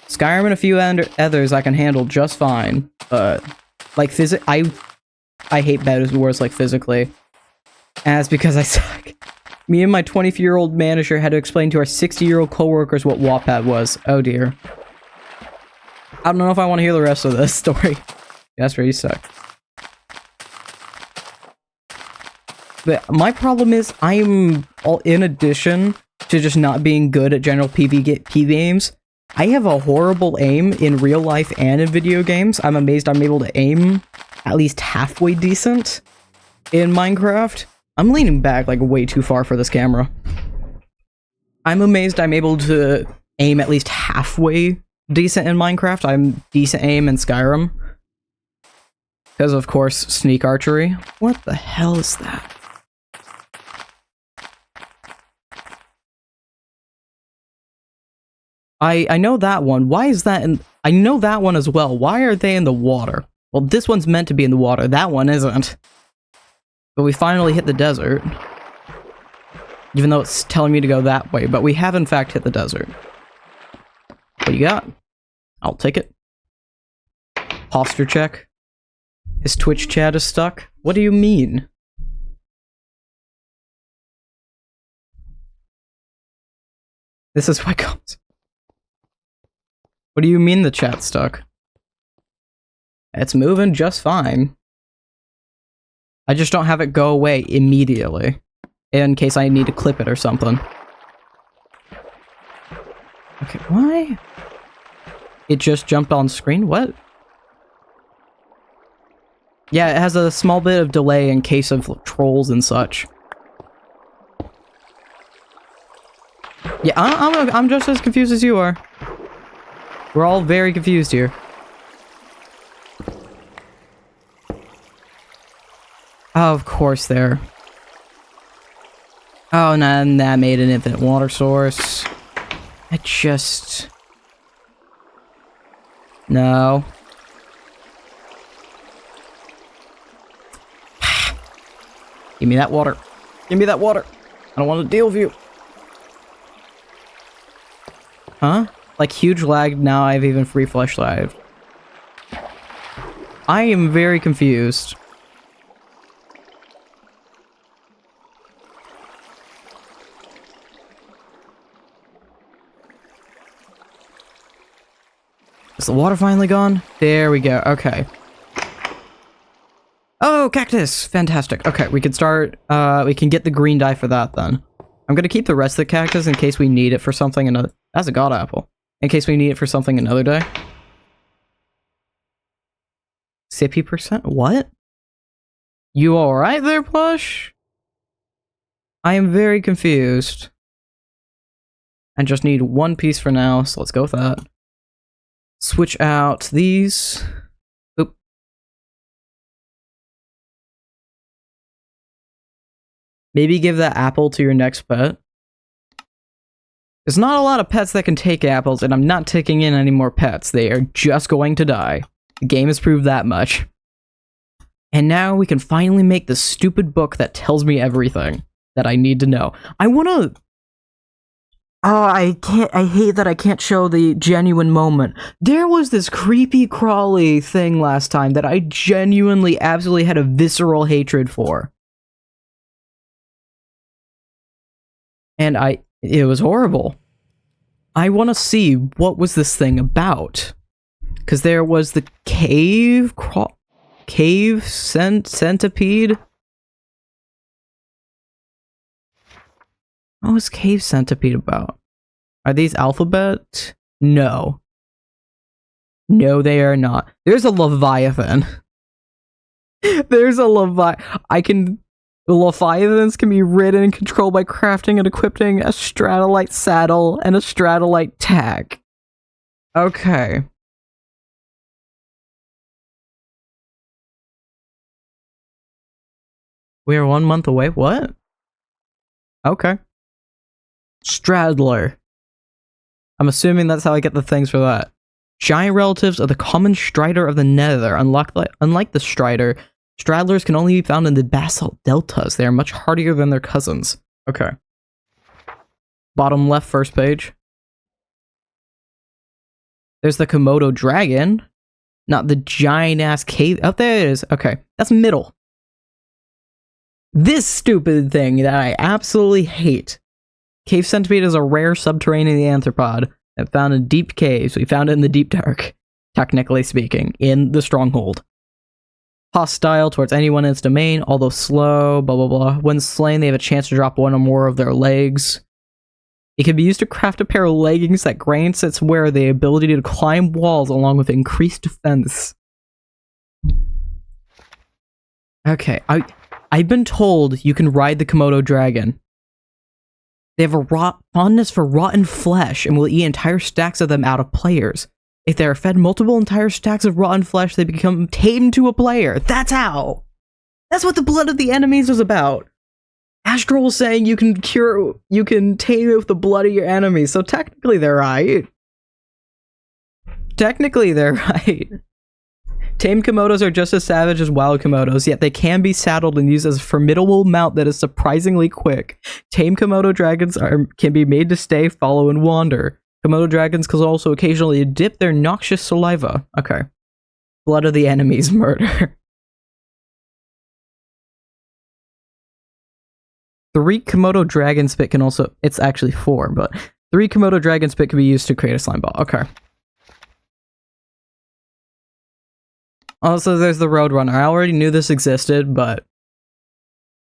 Skyrim and a few others I can handle just fine. But, like, I hate Bed Wars, like, physically. And that's because I suck. Me and my 24-year-old manager had to explain to our 60-year-old coworkers what Wattpad was. Oh dear. I don't know if I want to hear the rest of this story. That's where you suck. But my problem is, in addition to just not being good at general PvP games, I have a horrible aim in real life and in video games. I'm amazed I'm able to aim at least halfway decent in Minecraft. I'm leaning back like way too far for this camera. I'm amazed I'm able to aim at least halfway decent in Minecraft. I'm decent aim in Skyrim. Because of course, sneak archery. What the hell is that? I know that one. Why is that in... I know that one as well. Why are they in the water? Well, this one's meant to be in the water. That one isn't. But we finally hit the desert. Even though it's telling me to go that way. But we have, in fact, hit the desert. What you got? I'll take it. Posture check. His Twitch chat is stuck. What do you mean? This is what comes. What do you mean the chat's stuck? It's moving just fine. I just don't have it go away immediately. In case I need to clip it or something. Okay, why? It just jumped on screen? What? Yeah, it has a small bit of delay in case of trolls and such. Yeah, I'm just as confused as you are. We're all very confused here. Oh, of course there. Oh, and that made an infinite water source. I just... No. Give me that water. Give me that water. I don't want to deal with you. Huh? Like, huge lag, now I've even free flesh lived. I am very confused. Is the water finally gone? There we go, okay. Oh, cactus! Fantastic. Okay, we can start, we can get the green dye for that then. I'm gonna keep the rest of the cactus in case we need it for something another- That's a god apple. In case we need it for something another day. Sippy %? What? You alright there, Plush? I am very confused. I just need one piece for now, so let's go with that. Switch out these. Oop. Maybe give that apple to your next pet. There's not a lot of pets that can take apples, and I'm not taking in any more pets. They are just going to die. The game has proved that much. And now we can finally make the stupid book that tells me everything that I need to know. I wanna... Oh, I hate that I can't show the genuine moment. There was this creepy crawly thing last time that I genuinely absolutely had a visceral hatred for. And it was horrible. I want to see what was this thing about. Because there was the centipede. What was cave centipede about? Are these alphabet? No. No, they are not. There's a leviathan. There's a leviathan. The leviathans can be ridden and controlled by crafting and equipping a stratolite saddle and a stratolite tag. Okay. We are 1 month away? What? Okay. Straddler. I'm assuming that's how I get the things for that. Giant relatives of the common strider of the nether. Unlike the strider, straddlers can only be found in the basalt deltas. They are much hardier than their cousins. Okay. Bottom left, first page. There's the Komodo dragon. Not the giant-ass cave. Oh, there it is. Okay. That's middle. This stupid thing that I absolutely hate. Cave centipede is a rare subterranean arthropod that found in deep caves. We found it in the deep dark, technically speaking, in the stronghold. Hostile towards anyone in its domain, although slow, blah blah blah. When slain, they have a chance to drop one or more of their legs. It can be used to craft a pair of leggings that grants its wearer the ability to climb walls along with increased defense. Okay, I've been told you can ride the Komodo dragon. They have a fondness for rotten flesh and will eat entire stacks of them out of players. If they are fed multiple entire stacks of rotten flesh, they become tamed to a player. That's how! That's what the blood of the enemies was about. Astral was saying you can tame it with the blood of your enemies, so technically they're right. Technically they're right. Tamed Komodos are just as savage as wild Komodos, yet they can be saddled and used as a formidable mount that is surprisingly quick. Tamed Komodo dragons can be made to stay, follow, and wander. Komodo dragons can also occasionally dip their noxious saliva. Okay. Blood of the enemies, murder. 3 Komodo dragon spit can also... It's actually 4, but 3 Komodo dragon spit can be used to create a slime ball. Okay. Also, there's the Roadrunner. I already knew this existed, but...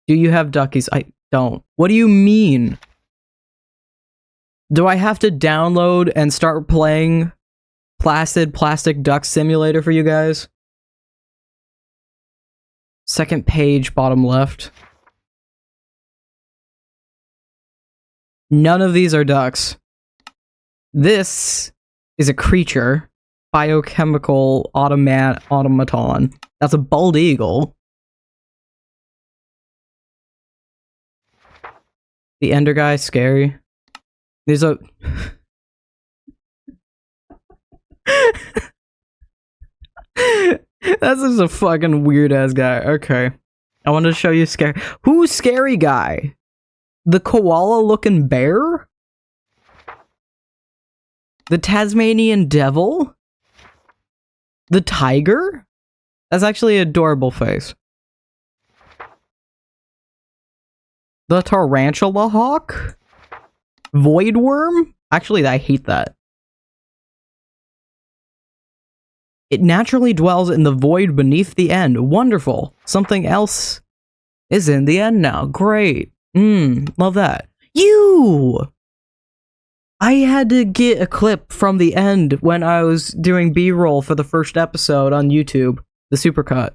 Do you have duckies? I don't. What do you mean? Do I have to download and start playing Placid Plastic Duck Simulator for you guys? Second page, bottom left. None of these are ducks. This is a creature. Biochemical automaton. That's a bald eagle. The ender guy, scary. There's a... That's just a fucking weird-ass guy. Okay. I wanted to show you scary... Who's scary guy? The koala-looking bear? The Tasmanian devil? The tiger? That's actually an adorable face. The tarantula hawk? Void worm? Actually, I hate that. It naturally dwells in the void beneath the end. Wonderful. Something else is in the end now. Great. Love that. You! I had to get a clip from the end when I was doing B-roll for the first episode on YouTube. The supercut.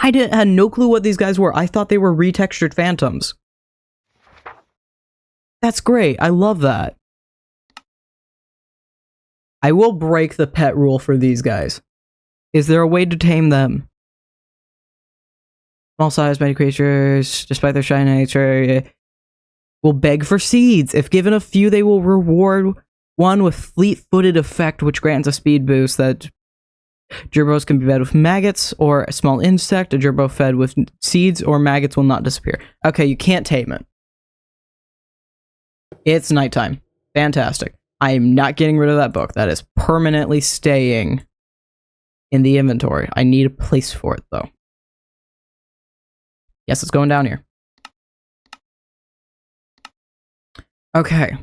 had no clue what these guys were. I thought they were retextured phantoms. That's great. I love that. I will break the pet rule for these guys. Is there a way to tame them? Small size, many creatures, despite their shy nature, will beg for seeds. If given a few, they will reward one with fleet-footed effect, which grants a speed boost. That gerbos can be fed with maggots or a small insect. A gerbo fed with seeds or maggots will not disappear. Okay, you can't tame it. It's nighttime. Fantastic. I am not getting rid of that book. That is permanently staying in the inventory. I need a place for it, though. Yes, it's going down here. Okay.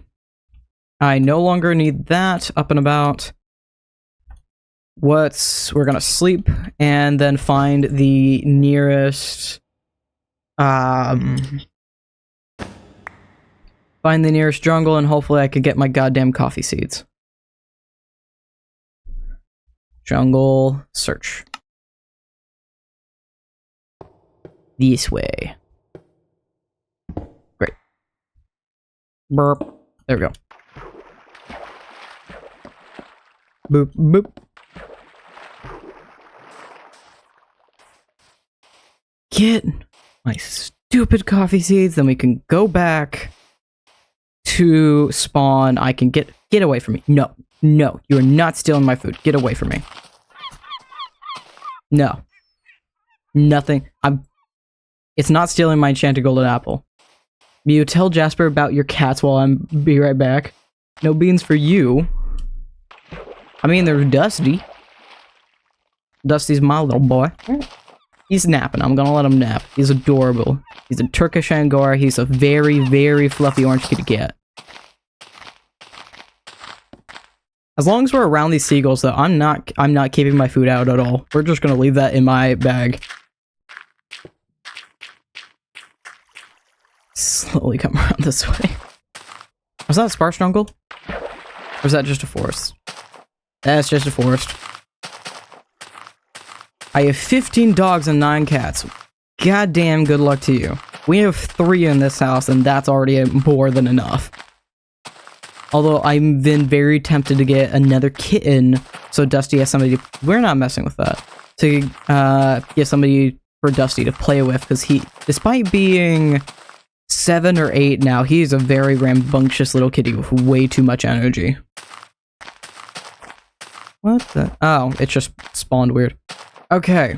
I no longer need that. Up and about. We're gonna sleep and then find the nearest find the nearest jungle, and hopefully I could get my goddamn coffee seeds. Jungle search. This way. Great. Burp. There we go. Boop, boop. Get my stupid coffee seeds, then we can go back to spawn. I can get away from me. No, no, you are not stealing my food. Get away from me. No. Nothing. It's not stealing my enchanted golden apple. You tell Jasper about your cats while I'm be right back. No beans for you. I mean, there's Dusty. Dusty's my little boy. He's napping. I'm gonna let him nap. He's adorable. He's a Turkish Angora. He's a very, very fluffy orange kitty cat. As long as we're around these seagulls, though, I'm not keeping my food out at all. We're just gonna leave that in my bag. Slowly come around this way. Was that a sparse jungle? Or is that just a forest? That's just a forest. I have 15 dogs and 9 cats. Goddamn good luck to you. We have 3 in this house, and that's already more than enough. Although I've been very tempted to get another kitten, so Dusty has somebody to... We're not messing with that. To get somebody for Dusty to play with, because he... Despite being 7 or 8 now, he's a very rambunctious little kitty with way too much energy. What the... Oh, it just spawned weird. Okay.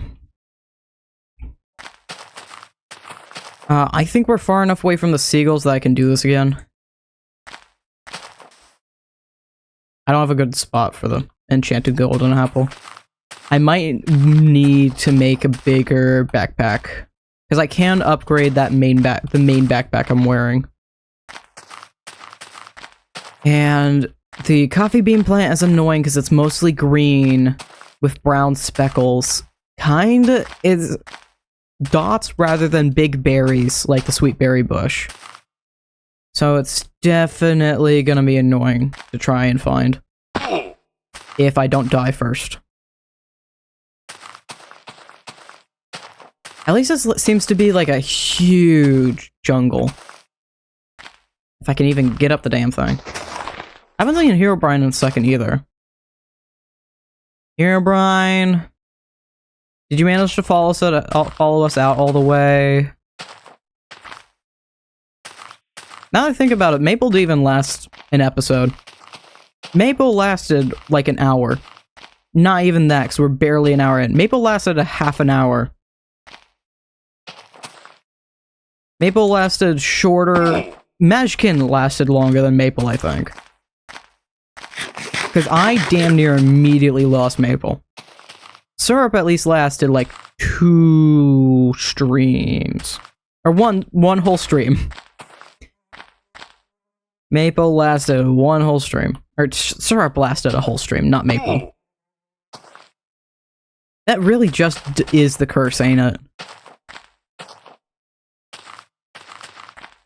I think we're far enough away from the seagulls that I can do this again. I don't have a good spot for the enchanted golden apple. I might need to make a bigger backpack. Because I can upgrade that the main backpack I'm wearing. And the coffee bean plant is annoying because it's mostly green with brown speckles. Kinda is dots rather than big berries like the sweet berry bush. So it's definitely gonna be annoying to try and find. If I don't die first. At least this seems to be like a huge jungle. If I can even get up the damn thing. I haven't seen Herobrine in a second either. Herobrine, did you manage to follow us out all the way? Now that I think about it, Maple didn't even last an episode. Maple lasted like an hour. Not even that, because we're barely an hour in. Maple lasted a half an hour. Maple lasted shorter. Magickin lasted longer than Maple, I think. Because I damn near immediately lost Maple. Syrup at least lasted like 2 streams. Or one whole stream. Maple lasted 1 whole stream. Or Syrup lasted a whole stream, not Maple. That really just is the curse, ain't it?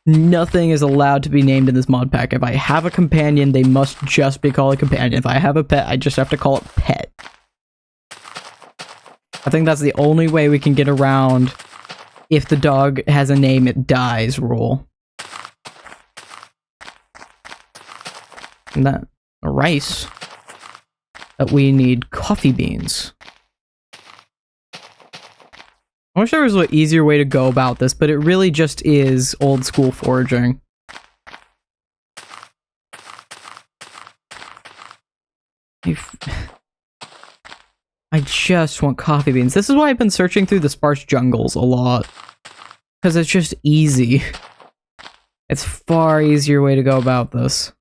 Nothing is allowed to be named in this mod pack. If I have a companion, they must just be called a companion. If I have a pet, I just have to call it pet. I think that's the only way we can get around if the dog has a name, it dies rule. And that rice. That we need coffee beans. I wish there was an easier way to go about this, but it really just is old school foraging. I just want coffee beans. This is why I've been searching through the sparse jungles a lot. Because it's just easy. It's far easier way to go about this.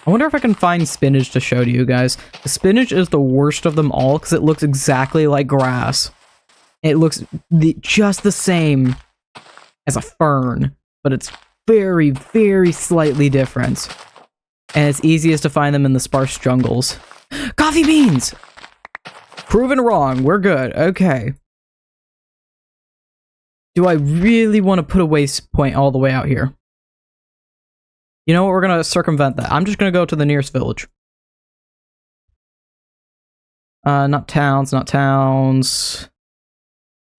I wonder if I can find spinach to show to you guys. The spinach is the worst of them all because it looks exactly like grass. It looks just the same as a fern, but it's very, very slightly different. And it's easiest to find them in the sparse jungles. Coffee beans! Proven wrong. We're good. Okay. Do I really want to put a waypoint all the way out here? You know what? We're going to circumvent that. I'm just going to go to the nearest village. Not towns, not towns.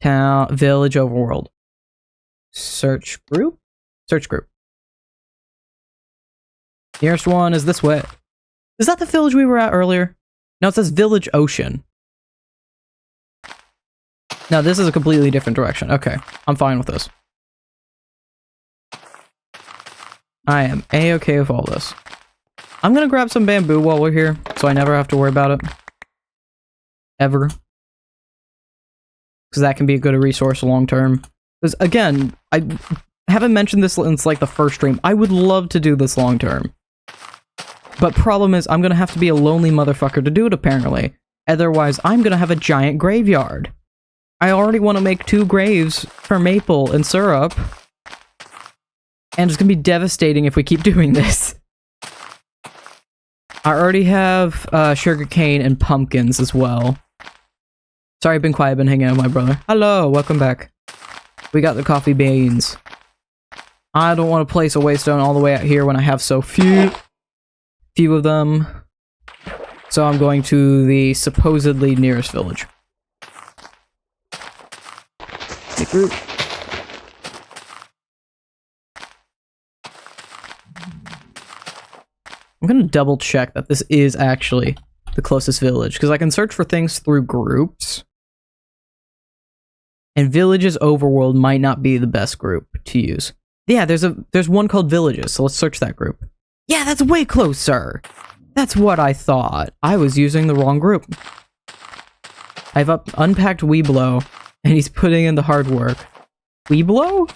Village overworld. Search group? Search group. Nearest one is this way. Is that the village we were at earlier? No, it says village ocean. No, this is a completely different direction. Okay, I'm fine with this. I am A-okay with all this. I'm gonna grab some bamboo while we're here, so I never have to worry about it. Ever. Because that can be a good resource long term. Because, again, I haven't mentioned this since, like, the first stream. I would love to do this long term. But problem is, I'm gonna have to be a lonely motherfucker to do it, apparently. Otherwise, I'm gonna have a giant graveyard. I already want to make 2 graves for maple and syrup. And it's gonna be devastating if we keep doing this. I already have sugarcane and pumpkins as well. Sorry, I've been quiet, I've been hanging out with my brother. Hello, welcome back. We got the coffee beans. I don't want to place a waystone all the way out here when I have so few of them. So I'm going to the supposedly nearest village. Make route. I'm gonna double check that this is actually the closest village, because I can search for things through groups. And Villages Overworld might not be the best group to use. Yeah, there's one called Villages, so let's search that group. Yeah, that's way closer! That's what I thought. I was using the wrong group. I've unpacked Weeblo, and he's putting in the hard work. Weeblo?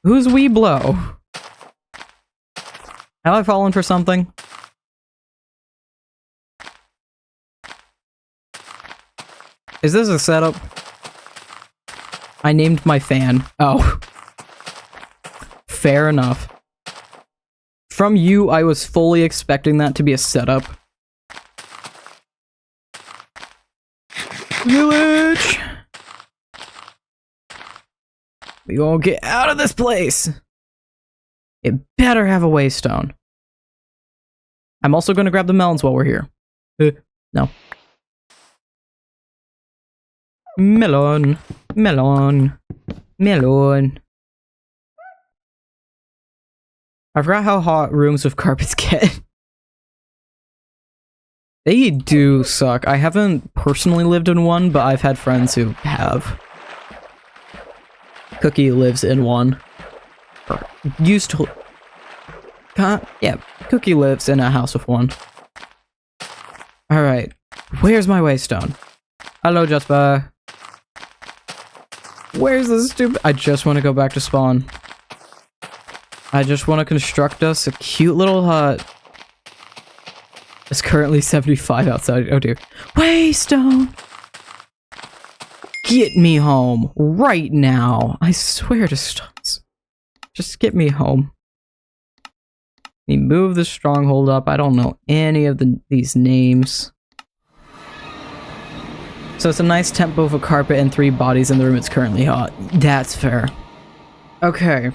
Who's Weeblo? Have I fallen for something? Is this a setup? I named my fan. Oh. Fair enough. From you, I was fully expecting that to be a setup. Village! We gonna get out of this place! It better have a waystone. I'm also gonna grab the melons while we're here. No. Melon. Melon. Melon. I forgot how hot rooms with carpets get. They do suck. I haven't personally lived in one, but I've had friends who have. Cookie lives in one. Or used to. Yeah, Cookie lives in a house with one. Alright. Where's my waystone? Hello, Jasper. Where's the stupid... I just want to go back to spawn. I just want to construct us a cute little hut. It's currently 75 outside. Oh dear. Waystone! Get me home right now. I swear to stones. Just get me home. Let me move the stronghold up. I don't know any of these names. So it's a nice tempo of a carpet and 3 bodies in the room. It's currently hot. That's fair. Okay.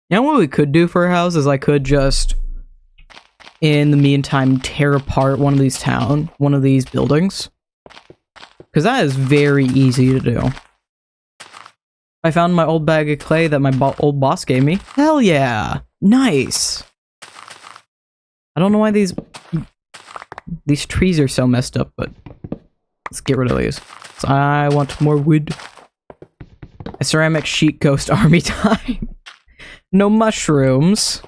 You know what we could do for a house is I could just in the meantime, tear apart one of these buildings. Because that is very easy to do. I found my old bag of clay that my old boss gave me. Hell yeah! Nice! I don't know why these trees are so messed up, but let's get rid of these. So I want more wood. A ceramic sheet ghost army time. No mushrooms.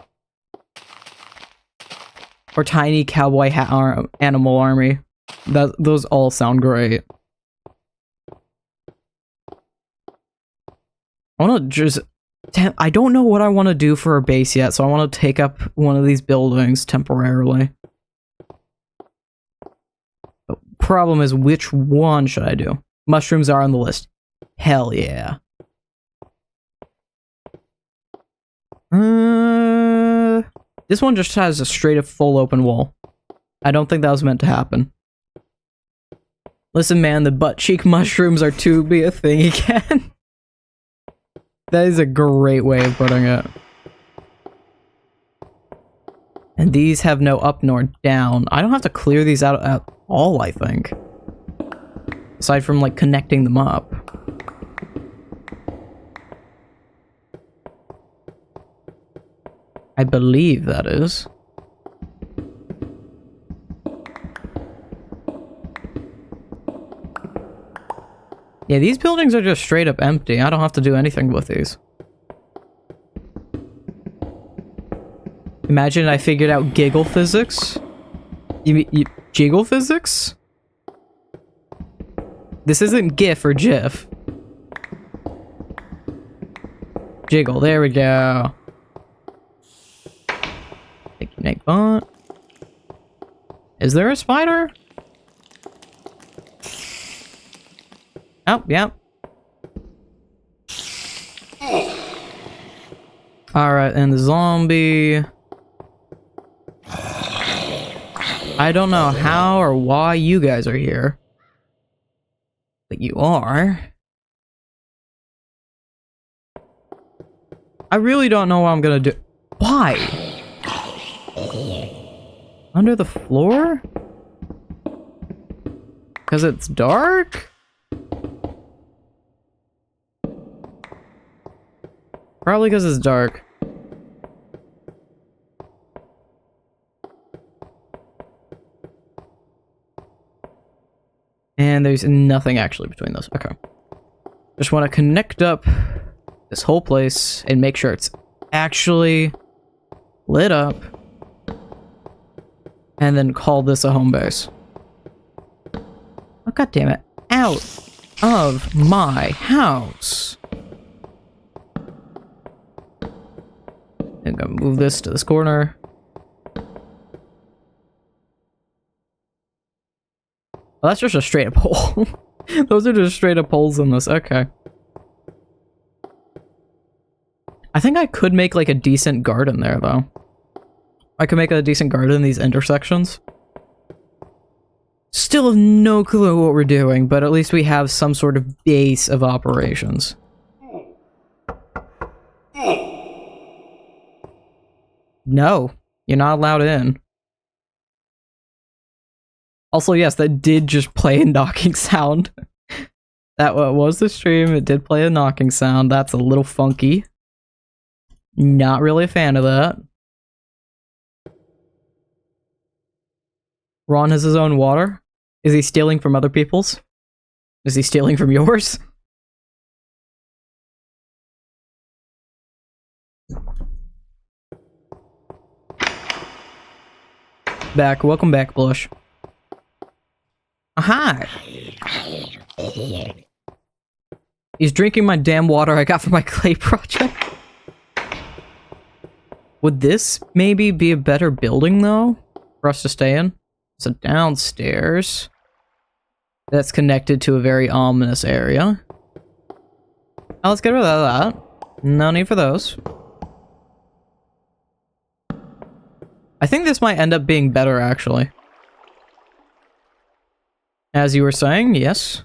Or tiny cowboy hat animal army. Those all sound great. I want to just... I don't know what I want to do for a base yet, so I want to take up one of these buildings temporarily. The problem is, which one should I do? Mushrooms are on the list. Hell yeah. This one just has a straight up full open wall. I don't think that was meant to happen. Listen, man, the butt cheek mushrooms are to be a thing again. That is a great way of putting it. And these have no up nor down. I don't have to clear these out at all, I think. Aside from, like, connecting them up. I believe that is. Yeah, these buildings are just straight up empty. I don't have to do anything with these. Imagine I figured out giggle physics. You jiggle physics? This isn't GIF or GIF. Jiggle, there we go. Thank you, Nate. Is there a spider? Oh, yeah. Alright, and the zombie. I don't know how or why you guys are here. But you are. I really don't know what I'm gonna do. Why? Under the floor? Because it's dark? Probably because it's dark. And there's nothing actually between those. Okay. Just want to connect up this whole place and make sure it's actually lit up. And then call this a home base. Oh, god damn it. Out of my house. I'm gonna move this to this corner. Well, that's just a straight up hole. Those are just straight up holes in this. Okay. I think I could make like a decent garden there though. I could make a decent garden in these intersections. Still have no clue what we're doing, but at least we have some sort of base of operations. No, you're not allowed in. Also, yes, that did just play a knocking sound. That was the stream, it did play a knocking sound. That's a little funky. Not really a fan of that. Ron has his own water? Is he stealing from other people's? Is he stealing from yours? Back. Welcome back, Blush. Aha! He's drinking my damn water I got from my clay project. Would this maybe be a better building, though? For us to stay in? So downstairs. That's connected to a very ominous area. Now let's get rid of that. No need for those. I think this might end up being better, actually. As you were saying, yes.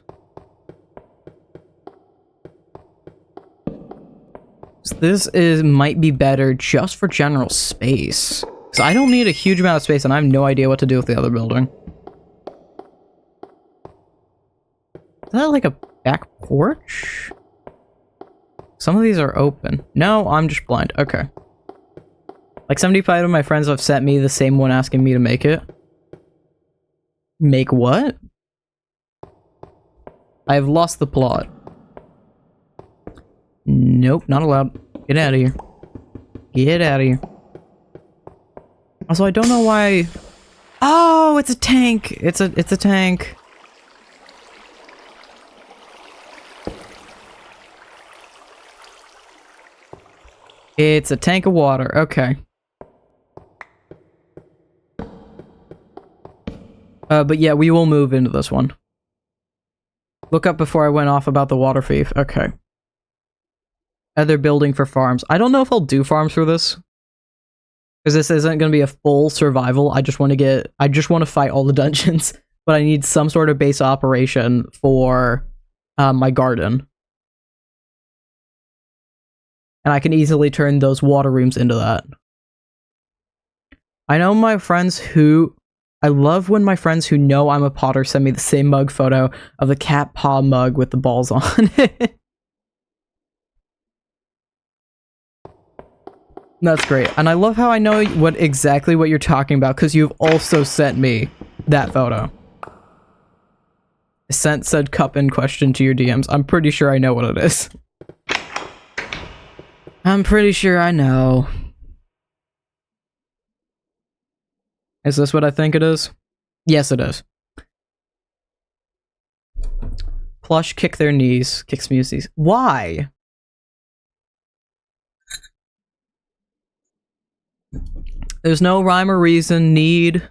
So this might be better just for general space. Because I don't need a huge amount of space and I have no idea what to do with the other building. Is that like a back porch? Some of these are open. No, I'm just blind. Okay. Like 75 of my friends have sent me the same one asking me to make it. Make what? I have lost the plot. Nope, not allowed. Get out of here. Get out of here. Also, I don't know why... Oh, it's a tank! It's a tank. It's a tank of water. Okay. But yeah, we will move into this one. Look up before I went off about the water thief. Okay. Other building for farms. I don't know if I'll do farms for this. Because this isn't going to be a full survival. I just want to fight all the dungeons. But I need some sort of base operation for my garden. And I can easily turn those water rooms into that. I know my friends who... I love when my friends who know I'm a potter send me the same mug photo of the cat paw mug with the balls on it. That's great. And I love how I know exactly what you're talking about because you've also sent me that photo. Sent said cup in question to your DMs. I'm pretty sure I know what it is. I'm pretty sure I know. Is this what I think it is? Yes, it is. Plush kick their knees. Kicks muses. Why? There's no rhyme or reason, need,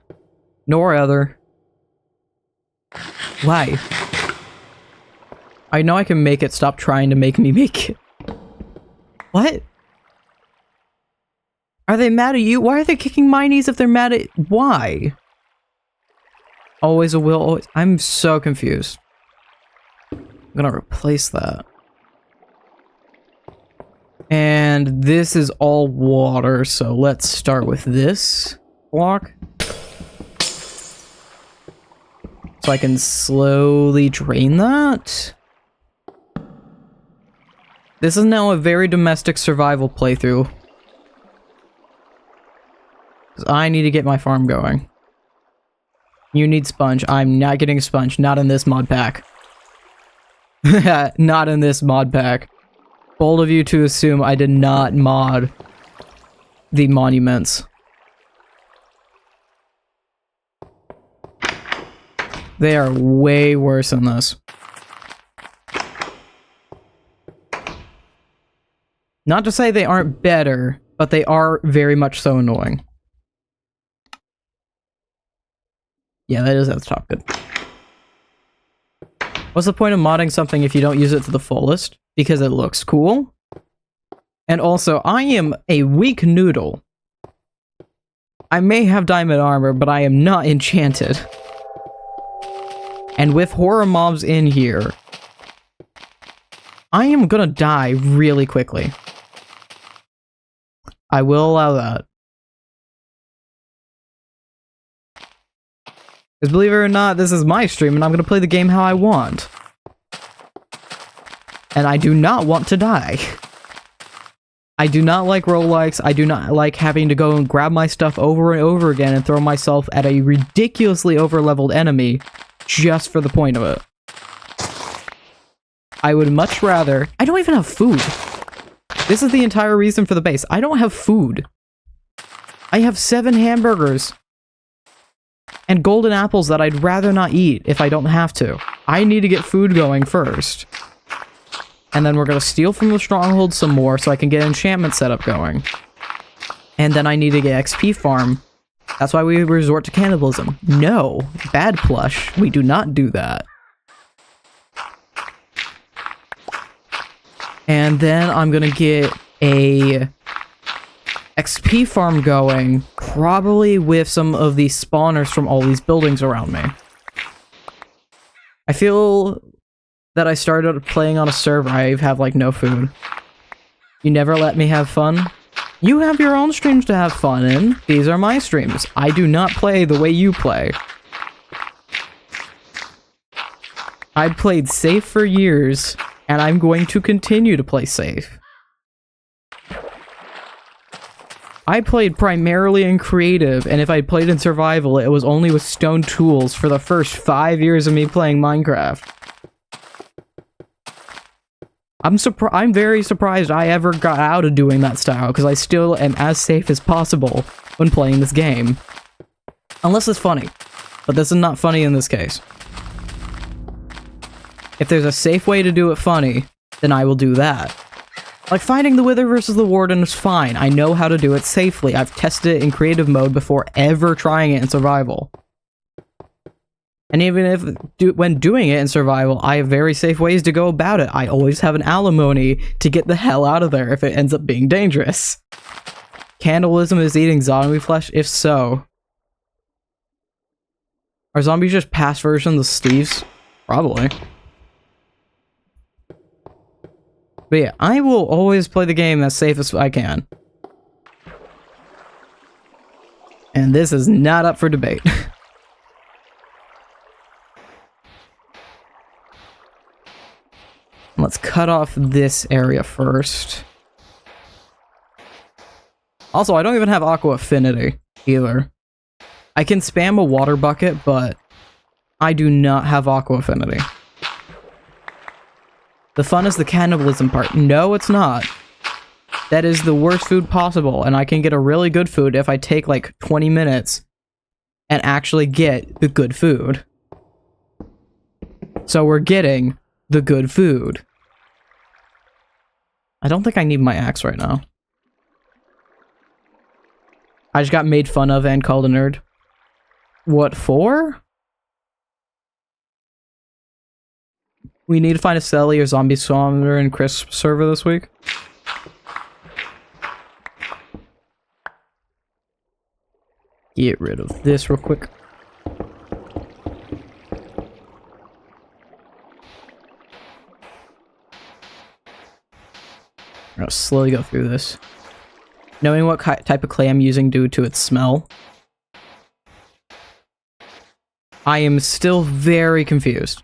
nor other. Why? I know I can make it. Stop trying to make me make it. What? Are they mad at you? Why are they kicking my knees if they're mad at... Why? Always a will, always... I'm so confused. I'm gonna replace that. And this is all water, so let's start with this block. So I can slowly drain that. This is now a very domestic survival playthrough. I need to get my farm going. You need sponge. I'm not getting sponge. Not in this mod pack. Not in this mod pack. Bold of you to assume I did not mod the monuments. They are way worse than this. Not to say they aren't better, but they are very much so annoying. Yeah, that is at the top. Good. What's the point of modding something if you don't use it to the fullest? Because it looks cool. And also, I am a weak noodle. I may have diamond armor, but I am not enchanted. And with horror mobs in here, I am gonna die really quickly. I will allow that. Because believe it or not, this is my stream and I'm gonna play the game how I want. And I do not want to die. I do not like roguelikes. I do not like having to go and grab my stuff over and over again and throw myself at a ridiculously over-leveled enemy just for the point of it. I would much rather... I don't even have food. This is the entire reason for the base. I don't have food. I have 7 hamburgers. And golden apples that I'd rather not eat if I don't have to. I need to get food going first. And then we're gonna steal from the stronghold some more so I can get enchantment setup going. And then I need to get XP farm. That's why we resort to cannibalism. No, bad plush. We do not do that. And then I'm gonna get a XP farm going, probably with some of these spawners from all these buildings around me. I feel that I started playing on a server I have like no food. You never let me have fun? You have your own streams to have fun in. These are my streams. I do not play the way you play. I've played safe for years, and I'm going to continue to play safe. I played primarily in creative, and if I played in survival, it was only with stone tools for the first 5 years of me playing Minecraft. I'm very surprised I ever got out of doing that style, because I still am as safe as possible when playing this game. Unless it's funny. But this is not funny in this case. If there's a safe way to do it funny, then I will do that. Like, fighting the Wither versus the Warden is fine. I know how to do it safely. I've tested it in creative mode before ever trying it in survival. And even if, when doing it in survival, I have very safe ways to go about it. I always have an alimony to get the hell out of there if it ends up being dangerous. Cannibalism is eating zombie flesh? If so. Are zombies just past versions of Steve's? Probably. But yeah, I will always play the game as safe as I can. And this is not up for debate. Let's cut off this area first. Also, I don't even have aqua affinity either. I can spam a water bucket, but I do not have aqua affinity. The fun is the cannibalism part. No, it's not. That is the worst food possible, and I can get a really good food if I take like 20 minutes and actually get the good food. So we're getting the good food. I don't think I need my axe right now. I just got made fun of and called a nerd. What for? We need to find a Selly or Zombie Spawner and Crisp server this week. Get rid of this real quick. I'm gonna slowly go through this. Knowing what type of clay I'm using due to its smell, I am still very confused.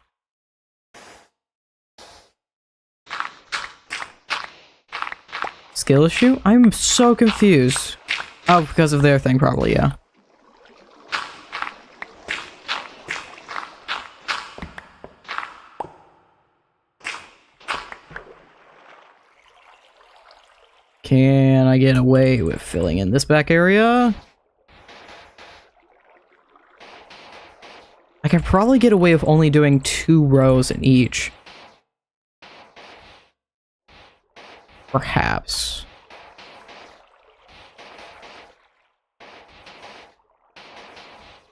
Skill issue? I'm so confused. Oh, because of their thing, probably, yeah. Can I get away with filling in this back area? I can probably get away with only doing 2 rows in each. Perhaps.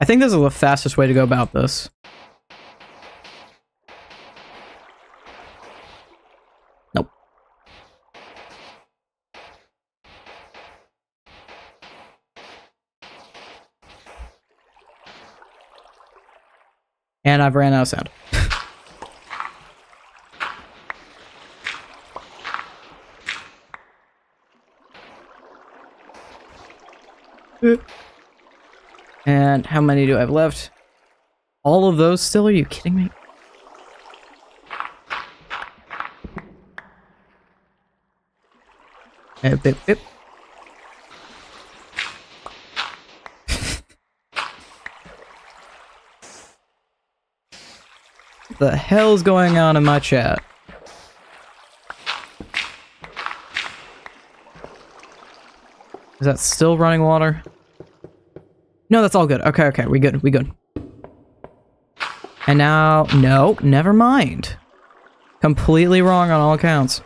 I think this is the fastest way to go about this. Nope. And I've ran out of sound. And how many do I have left? All of those still? Are you kidding me? Bip, bip. What the hell's going on in my chat? Is that still running water? No, that's all good. Okay, okay, we good, we good. And now, no, never mind. Completely wrong on all accounts.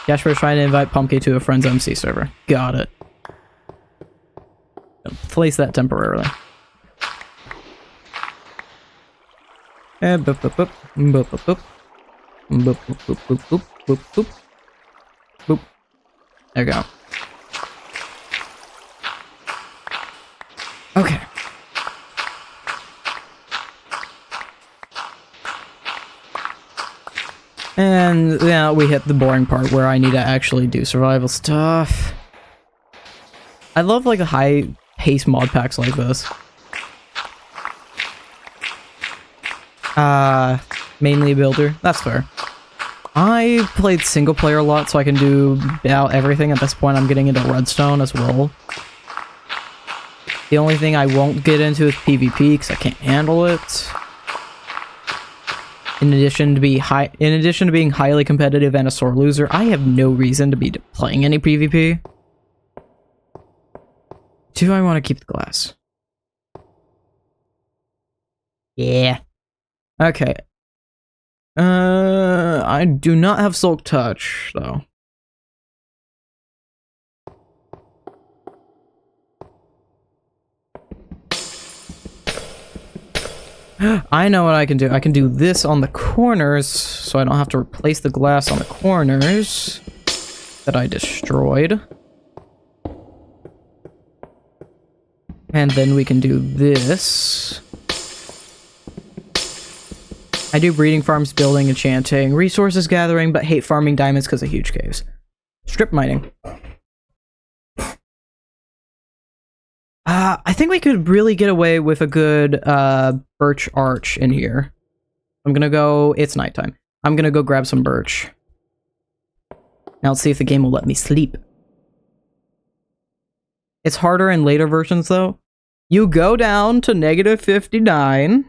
Jasper's trying to invite Pumpkin to a friend's MC server. Got it. Place that temporarily. Boop, boop, boop, boop, boop, boop. Boop, boop, boop, boop, boop, boop, boop. Boop. There we go. Okay. And yeah, we hit the boring part where I need to actually do survival stuff. I love like the high-paced mod packs like this. Mainly a builder. That's fair. I played single player a lot, so I can do about everything. At this point, I'm getting into Redstone as well. The only thing I won't get into is PvP because I can't handle it. In addition to being highly competitive and a sore loser, I have no reason to be playing any PvP. Do I want to keep the glass? Yeah. Okay. I do not have Silk Touch, though. I know what I can do. I can do this on the corners, so I don't have to replace the glass on the corners that I destroyed. And then we can do this. I do breeding farms, building, enchanting, resources gathering, but hate farming diamonds because of huge caves. Strip mining. I think we could really get away with a good birch arch in here. I'm gonna go... It's nighttime. I'm gonna go grab some birch. Now let's see if the game will let me sleep. It's harder in later versions, though. You go down to -59,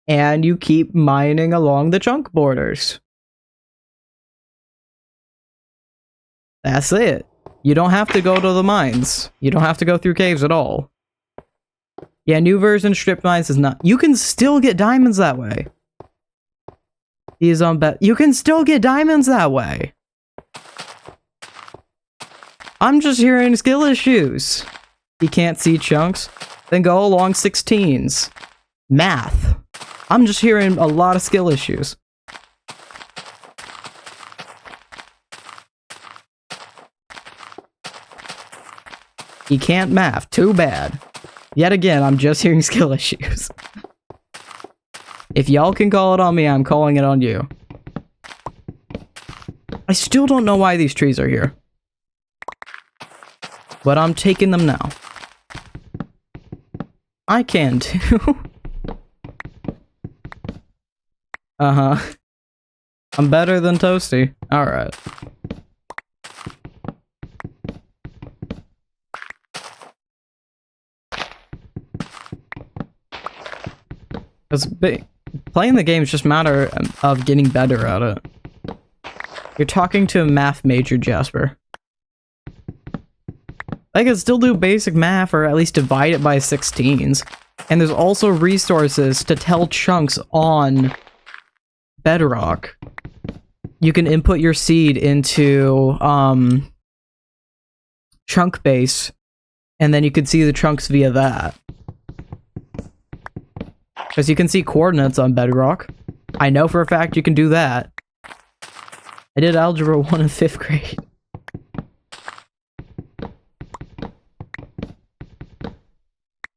and you keep mining along the chunk borders. That's it. You don't have to go to the mines. You don't have to go through caves at all. Yeah, new version strip mines is not... You can still get diamonds that way. These on bet... You can still get diamonds that way. I'm just hearing skill issues. You can't see chunks? Then go along 16s. Math. I'm just hearing a lot of skill issues. You can't math. Too bad. Yet again, I'm just hearing skill issues. If y'all can call it on me, I'm calling it on you. I still don't know why these trees are here. But I'm taking them now. I can too. Uh-huh. I'm better than Toasty. Alright. Because playing the game is just a matter of getting better at it. You're talking to a math major, Jasper. I can still do basic math, or at least divide it by 16s. And there's also resources to tell chunks on Bedrock. You can input your seed into chunk base, and then you can see the chunks via that. Because you can see coordinates on Bedrock. I know for a fact you can do that. I did Algebra 1 in 5th grade.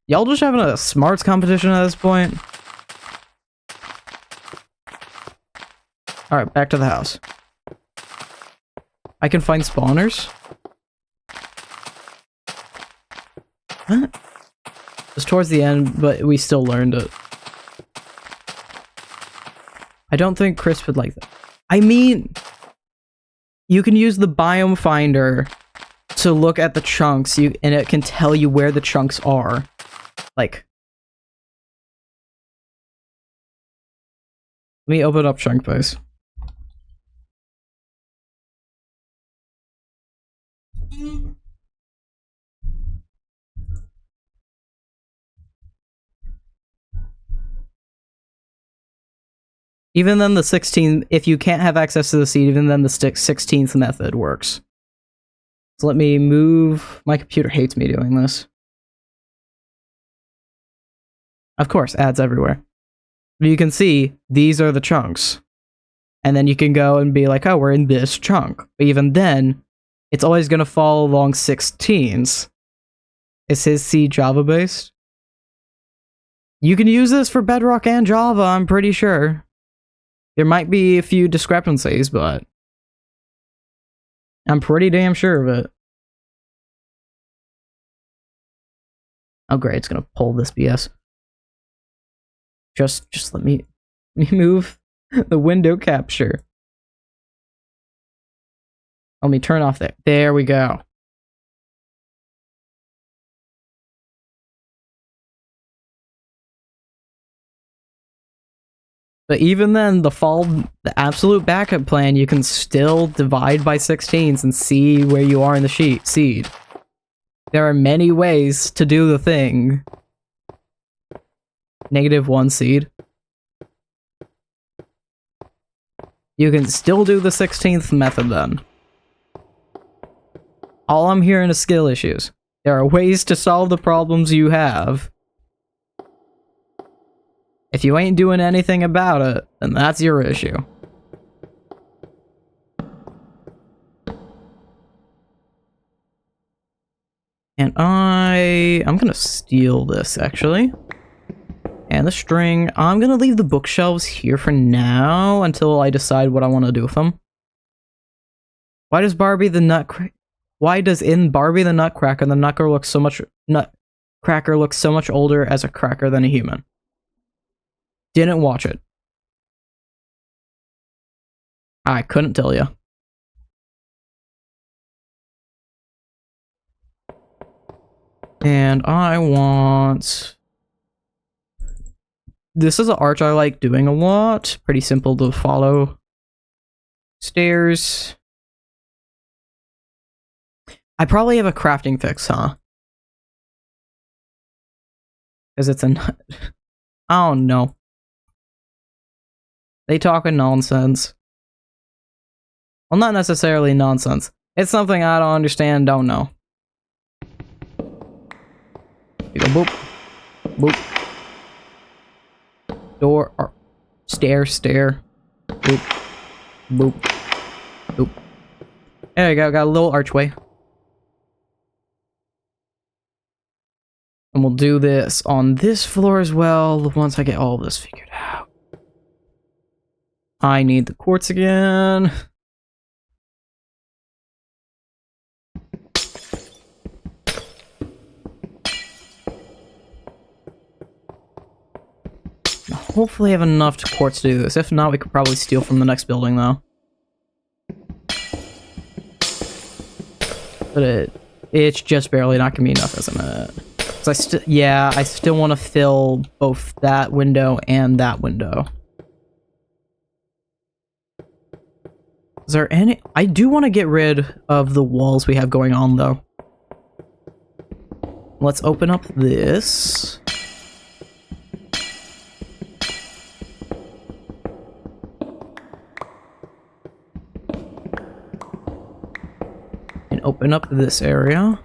Y'all just having a smarts competition at this point? Alright, back to the house. I can find spawners? What? It's towards the end, but we still learned it. I don't think Chris would like that. I mean, you can use the biome finder to look at the chunks, and it can tell you where the chunks are. Like, let me open up chunk base. Even then the 16th, if you can't have access to the seed, even then the 16th method works. So let me move. My computer hates me doing this. Of course, ads everywhere. But you can see, these are the chunks. And then you can go and be like, oh, we're in this chunk. But even then, it's always going to fall along 16s. Is his seed Java-based? You can use this for Bedrock and Java, I'm pretty sure. There might be a few discrepancies, but I'm pretty damn sure of it. Oh great, it's gonna pull this BS. Just let me move the window capture. Let me turn off that. There we go. But even then, the absolute backup plan, you can still divide by 16s and see where you are in the seed. There are many ways to do the thing. -1 seed. You can still do the 16th method then. All I'm hearing is skill issues. There are ways to solve the problems you have. If you ain't doing anything about it, then that's your issue. And I'm gonna steal this, actually. And the string, I'm gonna leave the bookshelves here for now until I decide what I want to do with them. Why does Barbie the Nutcracker... Why does in Barbie the Nutcracker, the Nutcracker looks so much older as a cracker than a human? Didn't watch it. I couldn't tell you. And I want... This is an arch I like doing a lot. Pretty simple to follow. Stairs. I probably have a crafting fix, huh? Because it's a nut. I don't know. They talking nonsense. Well, not necessarily nonsense. It's something I don't understand, don't know. You go boop. Boop. Door, or stair. Boop. Boop. Boop. There you go, got a little archway. And we'll do this on this floor as well once I get all of this figured out. I need the quartz again. Hopefully I have enough quartz to do this. If not, we could probably steal from the next building, though. But it's just barely not gonna be enough, isn't it? Because I still want to fill both that window and that window. Is there any... I do want to get rid of the walls we have going on, though. Let's open up this. And open up this area.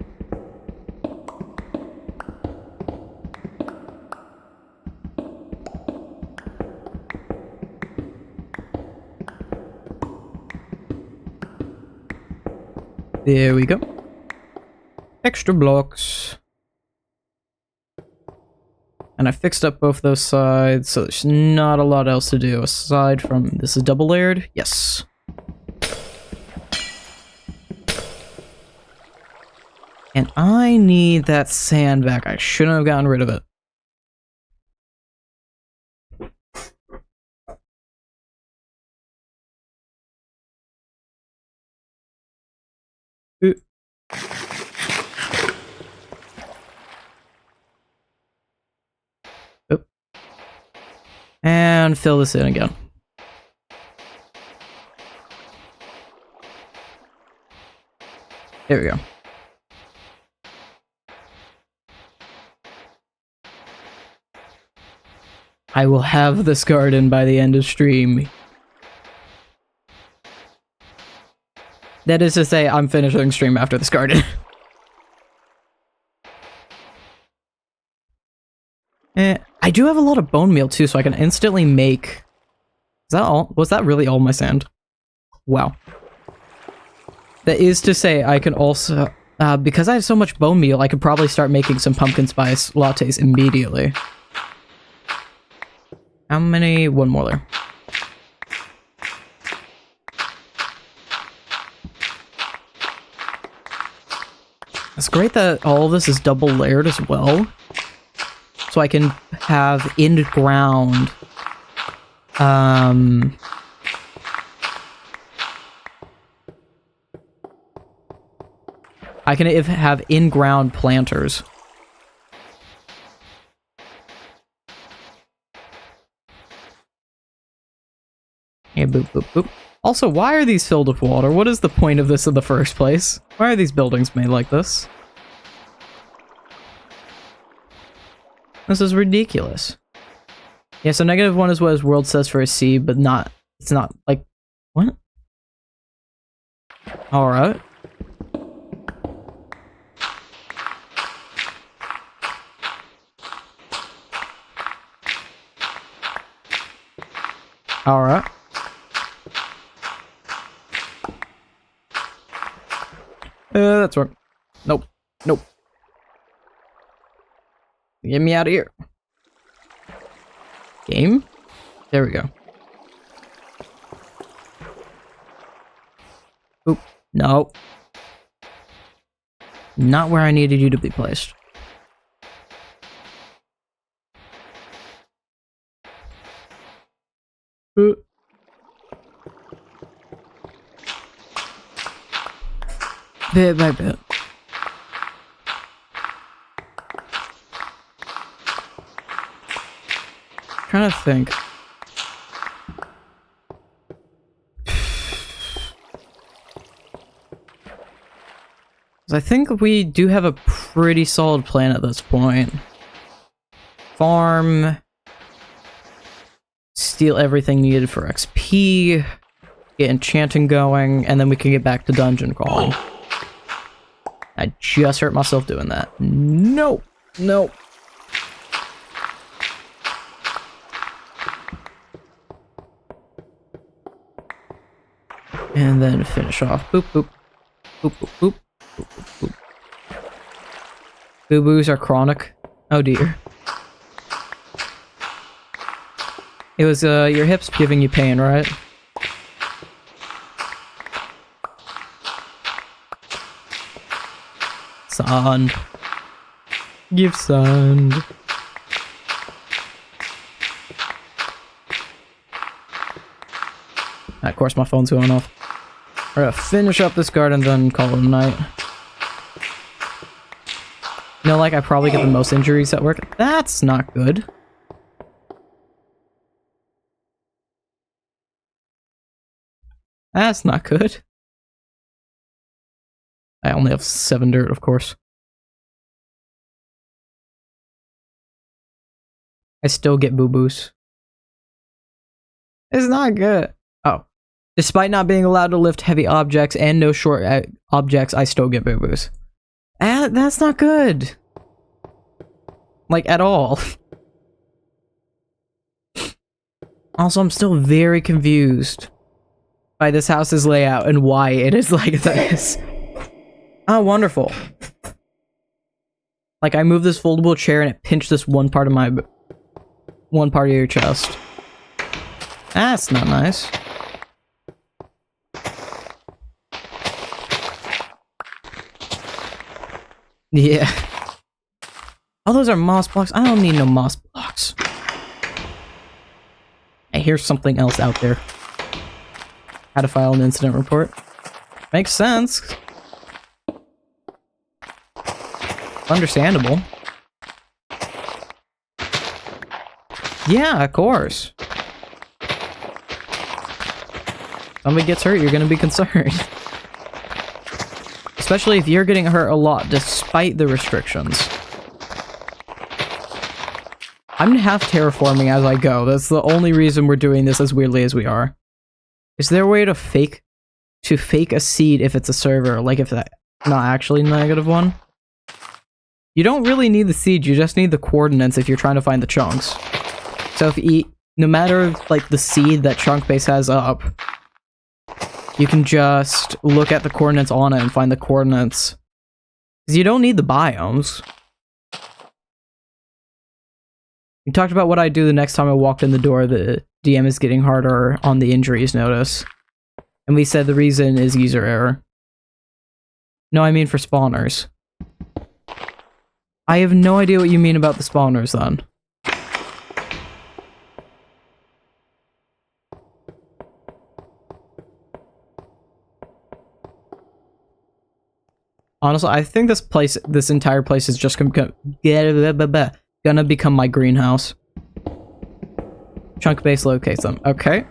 There we go. Extra blocks. And I fixed up both those sides, so there's not a lot else to do aside from... This is double layered? Yes. And I need that sand back. I shouldn't have gotten rid of it. Oop. And fill this in again. There we go. I will have this garden by the end of stream. That is to say, I'm finishing stream after this garden. I do have a lot of bone meal too, so I can instantly make... Is that all? Was that really all my sand? Wow. That is to say, I can also... because I have so much bone meal, I could probably start making some pumpkin spice lattes immediately. How many? One more there. It's great that all of this is double layered as well. So I can have in-ground... I can have in-ground planters. Yeah, boop, boop, boop. Also, why are these filled with water? What is the point of this in the first place? Why are these buildings made like this? This is ridiculous. Yeah, so -1 is what his world says for a C, but not... It's not, like... What? Alright. Alright. That's wrong. Nope. Nope. Get me out of here. Game? There we go. Oop. No. Not where I needed you to be placed. Bit by bit. Trying to think. I think we do have a pretty solid plan at this point. Farm. Steal everything needed for XP. Get enchanting going, and then we can get back to dungeon crawling. I just hurt myself doing that. Nope. Nope. And then finish off. Boop, boop. Boop, boop, boop. Boop, boop, boop. Boo-boos are chronic. Oh dear. It was, your hips giving you pain, right? Sand. Give sand. Of course, my phone's going off. We're gonna finish up this garden, then call it a night. You know, like, I probably get the most injuries at work. That's not good. That's not good. I only have 7 dirt, of course. I still get boo-boos. It's not good. Oh. Despite not being allowed to lift heavy objects and no short objects, I still get boo-boos. That's not good. Like, at all. Also, I'm still very confused by this house's layout and why it is like this. Oh, wonderful. Like, I moved this foldable chair and it pinched this one part of your chest. That's not nice. Yeah. Oh, those are moss blocks. I don't need no moss blocks. Hey, here's something else out there. How to file an incident report. Makes sense. Understandable. Yeah, of course. Somebody gets hurt, you're gonna be concerned. Especially if you're getting hurt a lot, despite the restrictions. I'm half terraforming as I go. That's the only reason we're doing this as weirdly as we are. Is there a way to fake a seed if it's a server, like if that's not actually -1? You don't really need the seed, you just need the coordinates if you're trying to find the chunks. So if no matter like the seed that chunk base has up, you can just look at the coordinates on it and find the coordinates. Because you don't need the biomes. We talked about what I'd do the next time I walked in the door. The DM is getting harder on the injuries notice. And we said the reason is user error. No, I mean for spawners. I have no idea what you mean about the spawners, then. Honestly, I think this entire place is just gonna become my greenhouse. Chunk base locates them. Okay.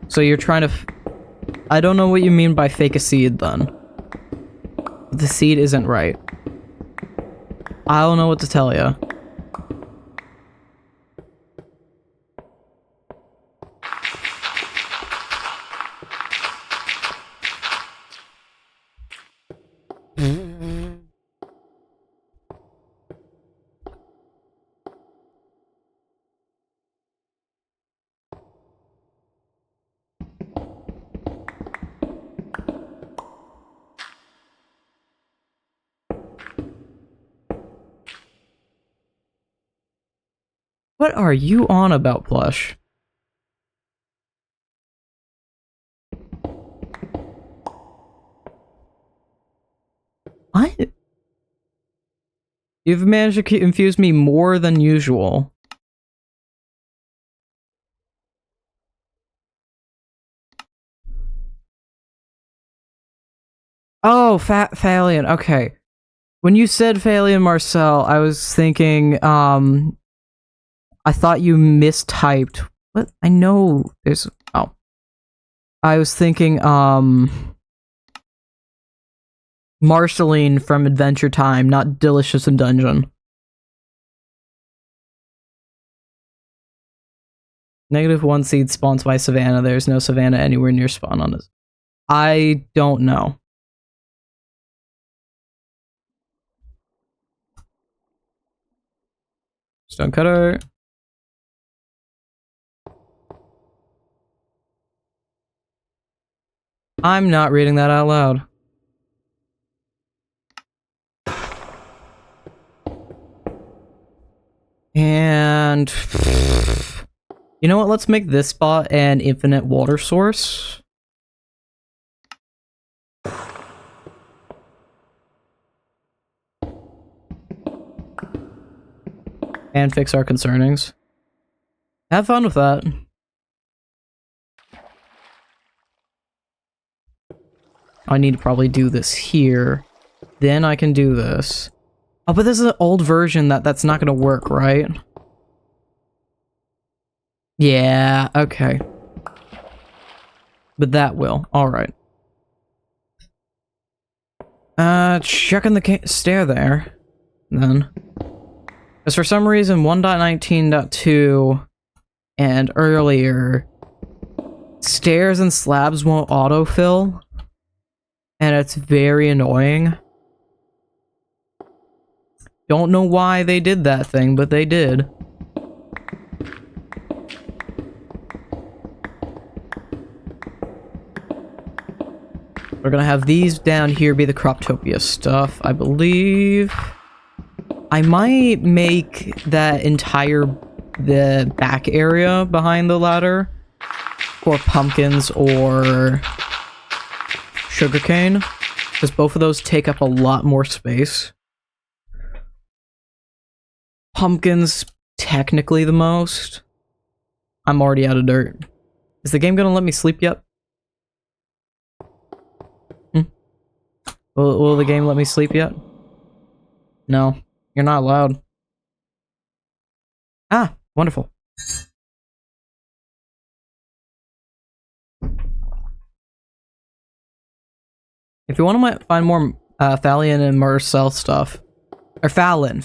So you're trying to... I don't know what you mean by fake a seed, then. The seed isn't right. I don't know what to tell you. What are you on about, Plush? What? You've managed to confuse me more than usual. Oh, Phalian. Okay. When you said Phalian Marcel, I was thinking, I thought you mistyped. What? I know there's... Oh. I was thinking, Marceline from Adventure Time, not Delicious in Dungeon. -1 seed spawns by Savannah. There's no Savannah anywhere near spawn on this. I don't know. Stone cutter. I'm not reading that out loud. And... you know what? Let's make this spot an infinite water source. And fix our concernings. Have fun with that. I need to probably do this here. Then I can do this. Oh, but this is an old version that's not gonna work, right? Yeah, okay. But that will. Alright. Checking the stair there. Then. Because for some reason, 1.19.2 and earlier, stairs and slabs won't autofill. And it's very annoying. Don't know why they did that thing, but they did. We're gonna have these down here be the Croptopia stuff, I believe. I might make that the back area behind the ladder for pumpkins or sugarcane, because both of those take up a lot more space. Pumpkins, technically the most. I'm already out of dirt. Is the game gonna let me sleep yet? Will the game let me sleep yet? No, you're not allowed. Ah, wonderful. If you want to find more Thalian and Marcel stuff, or Fallon.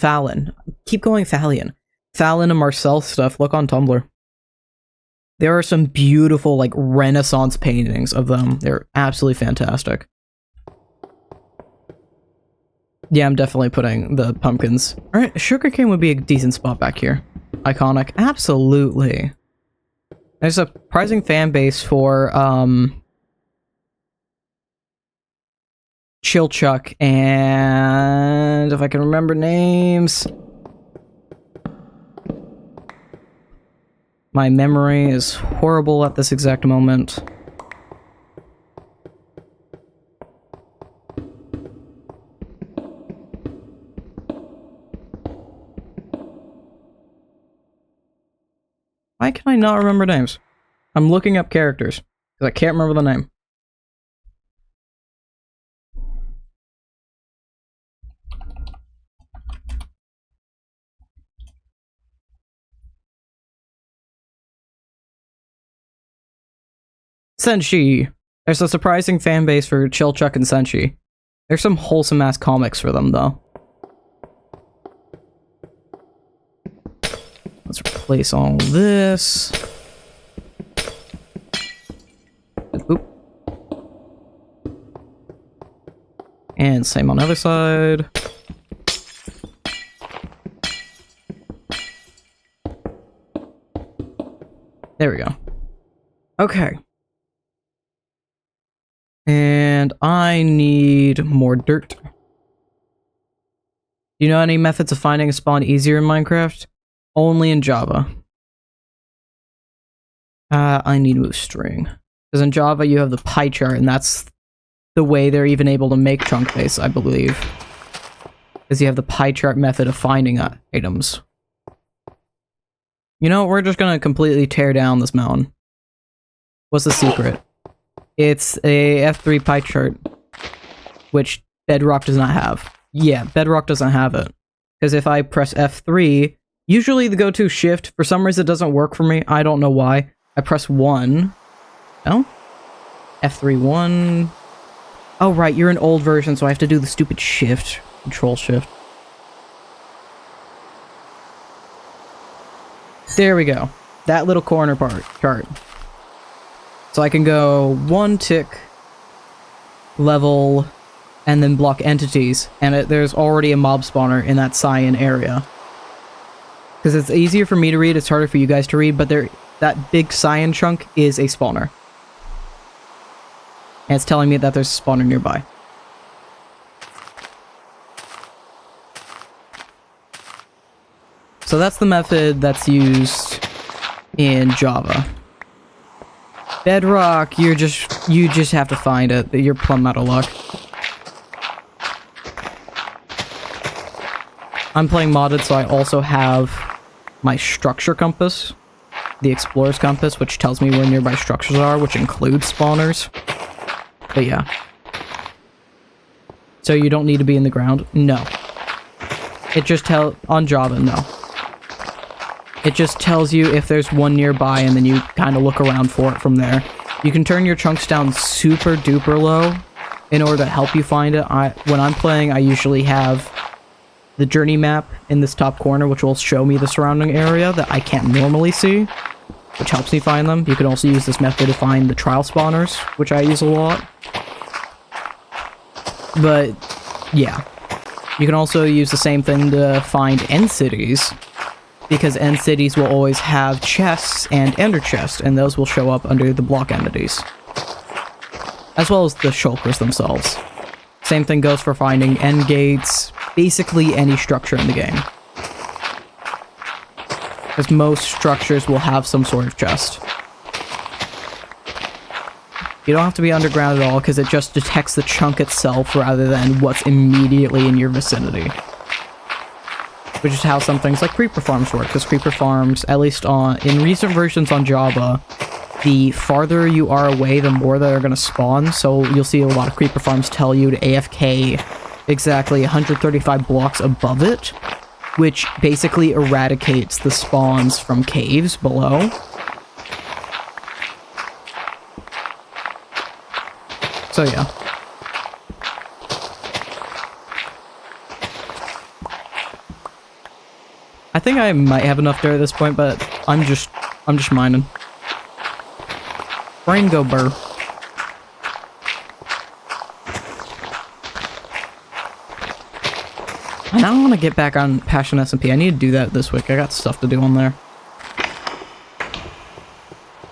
Keep going Thalian. Fallon and Marcel stuff, look on Tumblr. There are some beautiful, like, Renaissance paintings of them. They're absolutely fantastic. Yeah, I'm definitely putting the pumpkins. Alright, sugarcane would be a decent spot back here. Iconic. Absolutely. There's a surprising fan base for, Chillchuck and... if I can remember names... my memory is horrible at this exact moment. I not remember names? I'm looking up characters, because I can't remember the name. Senshi. There's a surprising fan base for Chilchuck and Senshi. There's some wholesome ass comics for them though. Let's replace all this. Oop. And same on the other side. There we go. Okay. And I need more dirt. Do you know any methods of finding a spawn easier in Minecraft? Only in Java. I need move string. Because in Java you have the pie chart, and that's the way they're even able to make chunk base, I believe. Because you have the pie chart method of finding items. You know, we're just gonna completely tear down this mountain. What's the secret? It's a F3 pie chart, which Bedrock does not have. Yeah, Bedrock doesn't have it. Because if I press F3, usually the go-to shift, for some reason it doesn't work for me. I don't know why. I press 1. No? F3, 1. Oh, right, you're an old version, so I have to do the stupid shift. Control shift. There we go. That little corner chart. So I can go 1 tick, level, and then block entities, and there's already a mob spawner in that cyan area. Because it's easier for me to read, it's harder for you guys to read, but that big cyan chunk is a spawner. And it's telling me that there's a spawner nearby. So that's the method that's used in Java. Bedrock, you just have to find it. You're plumb out of luck. I'm playing modded, so I also have my structure compass, the explorer's compass, which tells me where nearby structures are, which includes spawners. But yeah. So you don't need to be in the ground? No. It just on Java, no. It just tells you if there's one nearby, and then you kind of look around for it from there. You can turn your chunks down super duper low in order to help you find it. When I'm playing, I usually have the journey map in this top corner, which will show me the surrounding area that I can't normally see, which helps me find them. You can also use this method to find the trial spawners, which I use a lot. But, yeah. You can also use the same thing to find end cities, because end cities will always have chests and ender chests, and those will show up under the block entities. As well as the shulkers themselves. Same thing goes for finding end gates, basically any structure in the game. Because most structures will have some sort of chest. You don't have to be underground at all, because it just detects the chunk itself rather than what's immediately in your vicinity. Which is how some things like creeper farms work, because creeper farms, at least in recent versions on Java, the farther you are away, the more that are going to spawn, so you'll see a lot of creeper farms tell you to AFK exactly 135 blocks above it, which basically eradicates the spawns from caves below. So yeah. I think I might have enough dirt at this point, but I'm just mining. Brain go burr. And I want to get back on Passion SMP. I need to do that this week. I got stuff to do on there.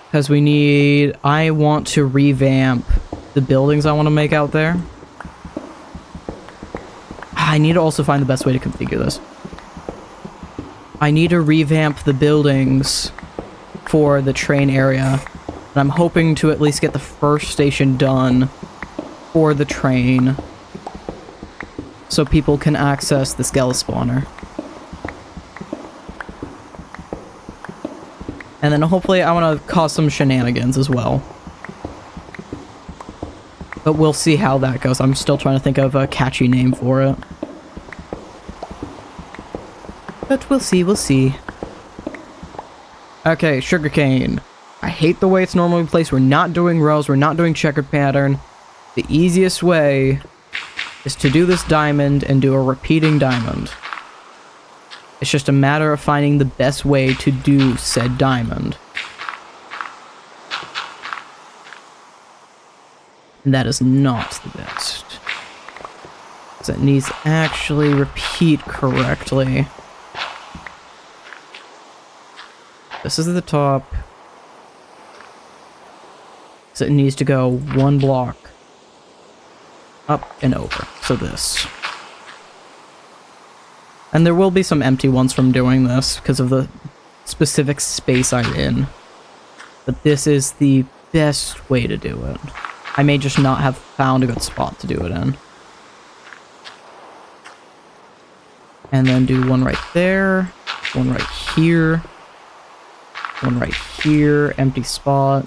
Because I want to revamp the buildings I want to make out there. I need to also find the best way to configure this. I need to revamp the buildings for the train area, and I'm hoping to at least get the first station done for the train so people can access the skeleton spawner. And then hopefully I want to cause some shenanigans as well. But we'll see how that goes. I'm still trying to think of a catchy name for it. But we'll see, we'll see. Okay, sugarcane. I hate the way it's normally placed. We're not doing rows, we're not doing checkered pattern. The easiest way is to do this diamond and do a repeating diamond. It's just a matter of finding the best way to do said diamond. And that is not the best. So it needs to actually repeat correctly. This is the top. So it needs to go one block up and over. So this. And there will be some empty ones from doing this because of the specific space I'm in. But this is the best way to do it. I may just not have found a good spot to do it in. And then do one right there, one right here, one right here, empty spot.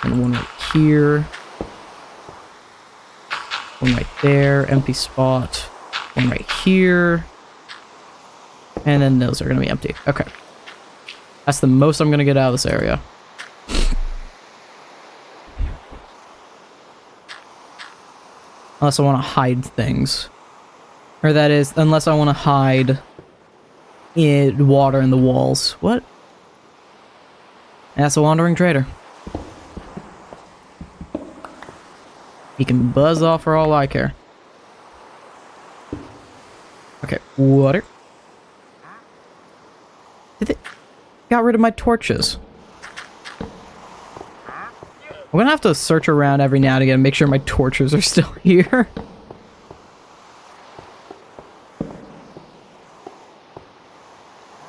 And one right here. One right there, empty spot. One right here. And then those are going to be empty. Okay. That's the most I'm going to get out of this area. Unless I want to hide things. Or that is, unless I want to hide water in the walls. What? That's a wandering trader. He can buzz off for all I care. Okay, water. Did it... Got rid of my torches. I'm gonna have to search around every now and again and make sure my torches are still here.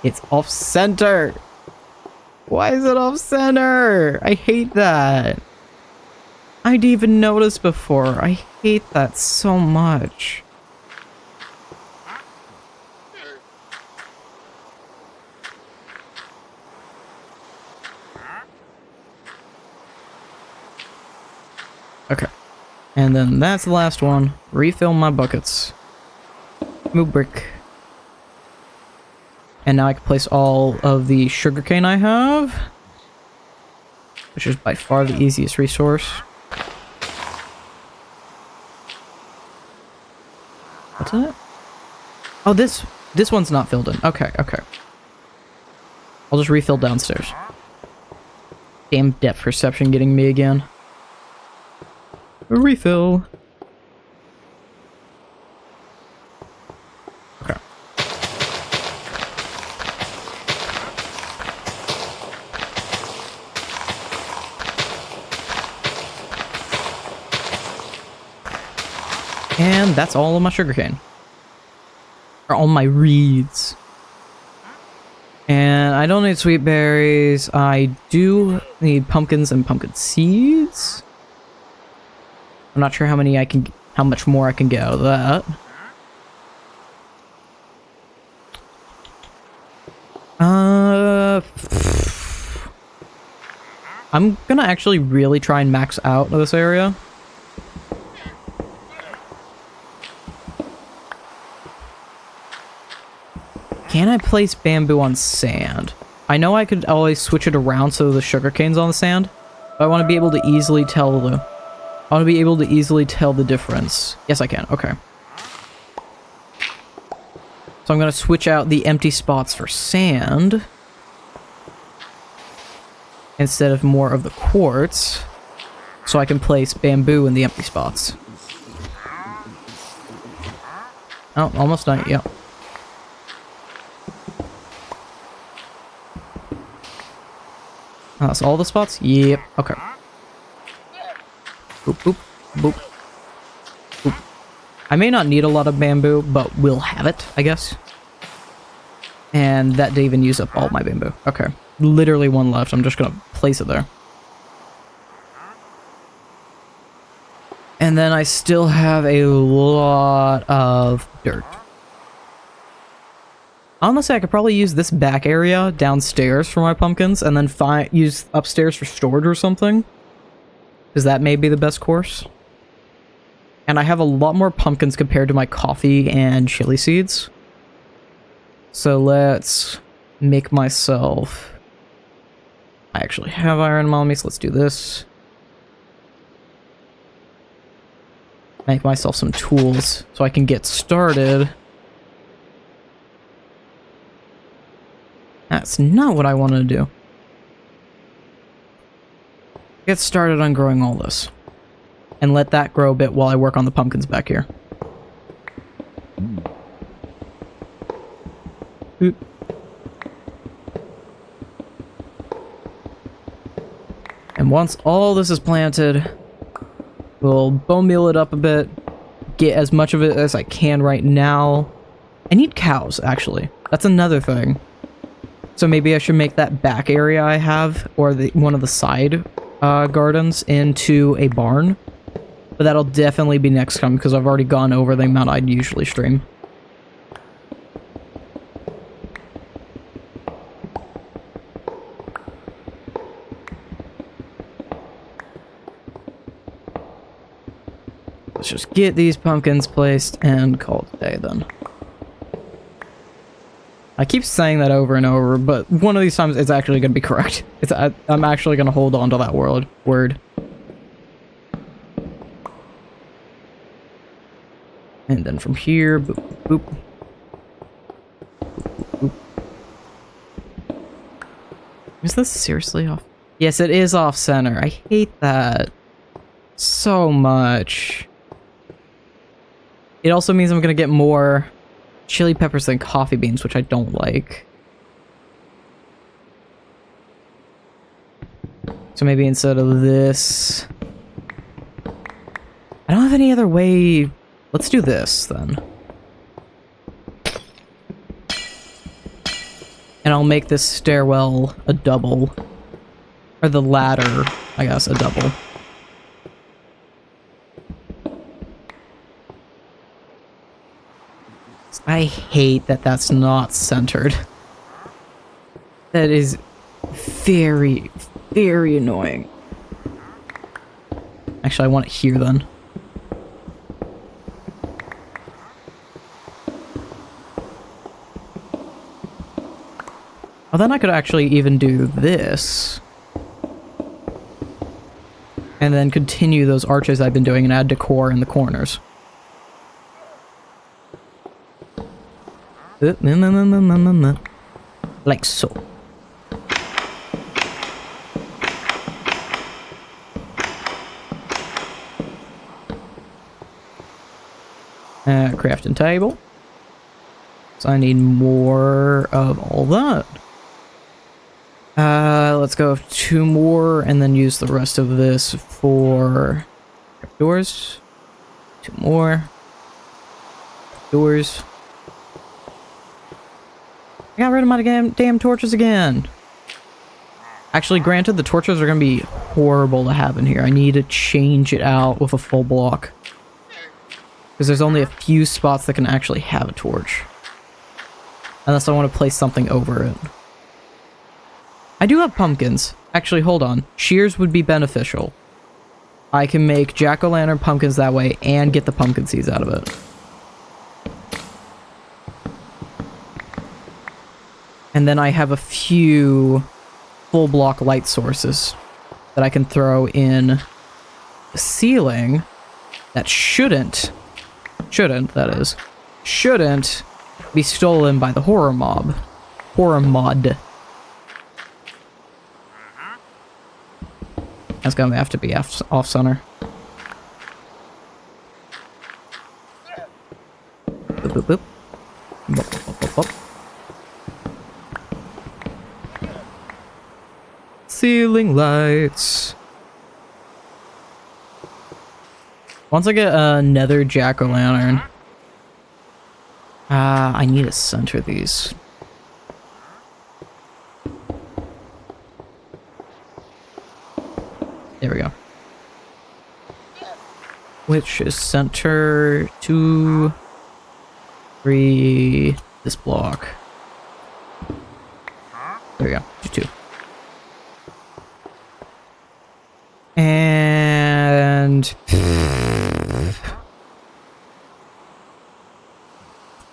It's off center. Why is it off center? I hate that. I didn't even notice before. I hate that so much. Okay. And then that's the last one. Refill my buckets. Move brick. And now I can place all of the sugarcane I have. Which is by far the easiest resource. What's in it? Oh, this one's not filled in. Okay, okay. I'll just refill downstairs. Damn depth perception getting me again. Refill. Okay. And that's all of my sugarcane. Or all my reeds. And I don't need sweet berries. I do need pumpkins and pumpkin seeds. I'm not sure how much more I can get out of that. I'm gonna actually really try and max out of this area. Can I place bamboo on sand? I know I could always switch it around so the sugarcane's on the sand, but I want to be able to easily tell the difference. Yes, I can. Okay. So I'm going to switch out the empty spots for sand instead of more of the quartz, so I can place bamboo in the empty spots. Oh, almost done. Yep. That's all the spots? Yep. Okay. Boop, boop, boop, boop. I may not need a lot of bamboo, but we'll have it, I guess. And that didn't even use up all my bamboo. Okay. Literally one left. I'm just gonna place it there. And then I still have a lot of dirt. Honestly, I could probably use this back area downstairs for my pumpkins, and then use upstairs for storage or something. Because that may be the best course. And I have a lot more pumpkins compared to my coffee and chili seeds. So let's make myself... I actually have iron on me, so let's do this. Make myself some tools so I can get started. That's not what I wanted to do. Get started on growing all this. And let that grow a bit while I work on the pumpkins back here. Oop. And once all this is planted, we'll bone meal it up a bit. Get as much of it as I can right now. I need cows, actually. That's another thing. So maybe I should make that back area I have, or one of the side gardens, into a barn. But that'll definitely be next time, because I've already gone over the amount I'd usually stream. Let's just get these pumpkins placed and call it a day then. I keep saying that over and over, but one of these times it's actually going to be correct. I'm actually going to hold on to that word. And then from here, boop, boop, boop. Boop, boop. Is this seriously off? Yes, it is off center. I hate that so much. It also means I'm going to get more chili peppers than coffee beans, which I don't like. So maybe instead of this... I don't have any other way... Let's do this, then. And I'll make this stairwell a double. Or the ladder, I guess, a double. I hate that that's not centered. That is very, very annoying. Actually, I want it here, then. Well, then I could actually even do this. And then continue those arches I've been doing and add decor in the corners. Like so. Crafting table. So I need more of all that. Let's go 2 more and then use the rest of this for doors. 2 more. Doors. I got rid of my damn torches again. Actually, granted, the torches are going to be horrible to have in here. I need to change it out with a full block. Because there's only a few spots that can actually have a torch. Unless I want to place something over it. I do have pumpkins. Actually, hold on. Shears would be beneficial. I can make jack-o'-lantern pumpkins that way and get the pumpkin seeds out of it. And then I have a few full block light sources that I can throw in the ceiling that shouldn't be stolen by the horror mod. That's gonna have to be off center. Boop, boop, boop. Boop, boop, boop, boop. Ceiling lights. Once I get another jack-o'-lantern, I need to center these. There we go. Which is center 2, 3, this block. There we go. Two. And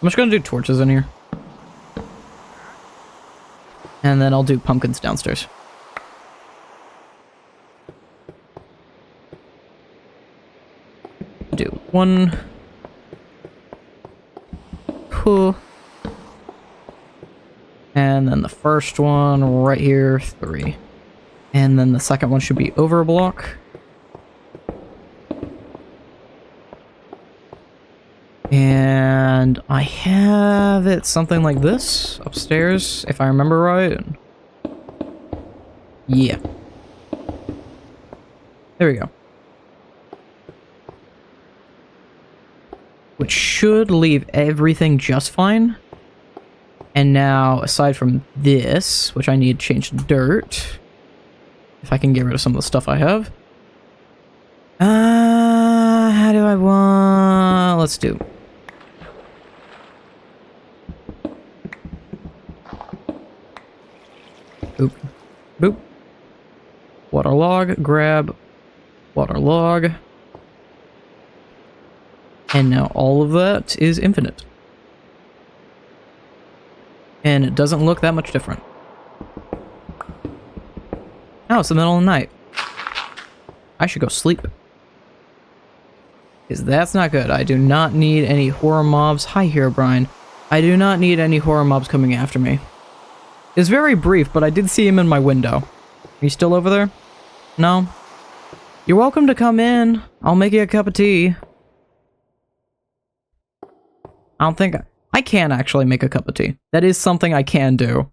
I'm just gonna do torches in here. And then I'll do pumpkins downstairs. Do one. Cool. And then the first one right here, 3. And then the second one should be over a block. And I have it something like this upstairs, if I remember right. Yeah. There we go. Which should leave everything just fine. And now, aside from this, which I need to change to dirt, if I can get rid of some of the stuff I have. How do I want... Let's do... Boop. Boop. Water log, grab, water log. And now all of that is infinite. And it doesn't look that much different. Oh, it's the middle of the night. I should go sleep. Because that's not good. I do not need any horror mobs. Hi here, Brian. I do not need any horror mobs coming after me. It's very brief, but I did see him in my window. Are you still over there? No? You're welcome to come in. I'll make you a cup of tea. I don't think... I can actually make a cup of tea. That is something I can do.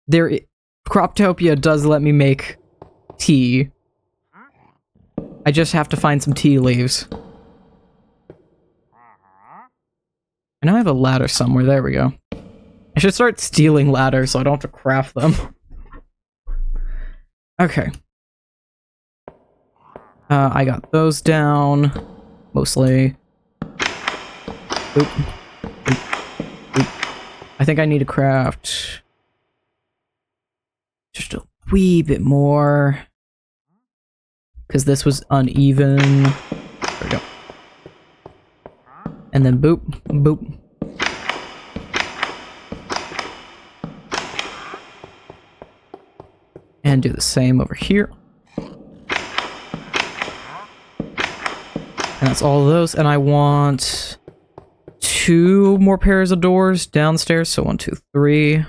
Croptopia does let me make tea. I just have to find some tea leaves. I know I have a ladder somewhere. There we go. I should start stealing ladders so I don't have to craft them. Okay. I got those down. Mostly. Oop. Oop. Oop. I think I need to craft just a wee bit more. Because this was uneven. There we go. And then boop, boop. And do the same over here. And that's all of those. And I want 2 more pairs of doors downstairs. So 1, 2, 3.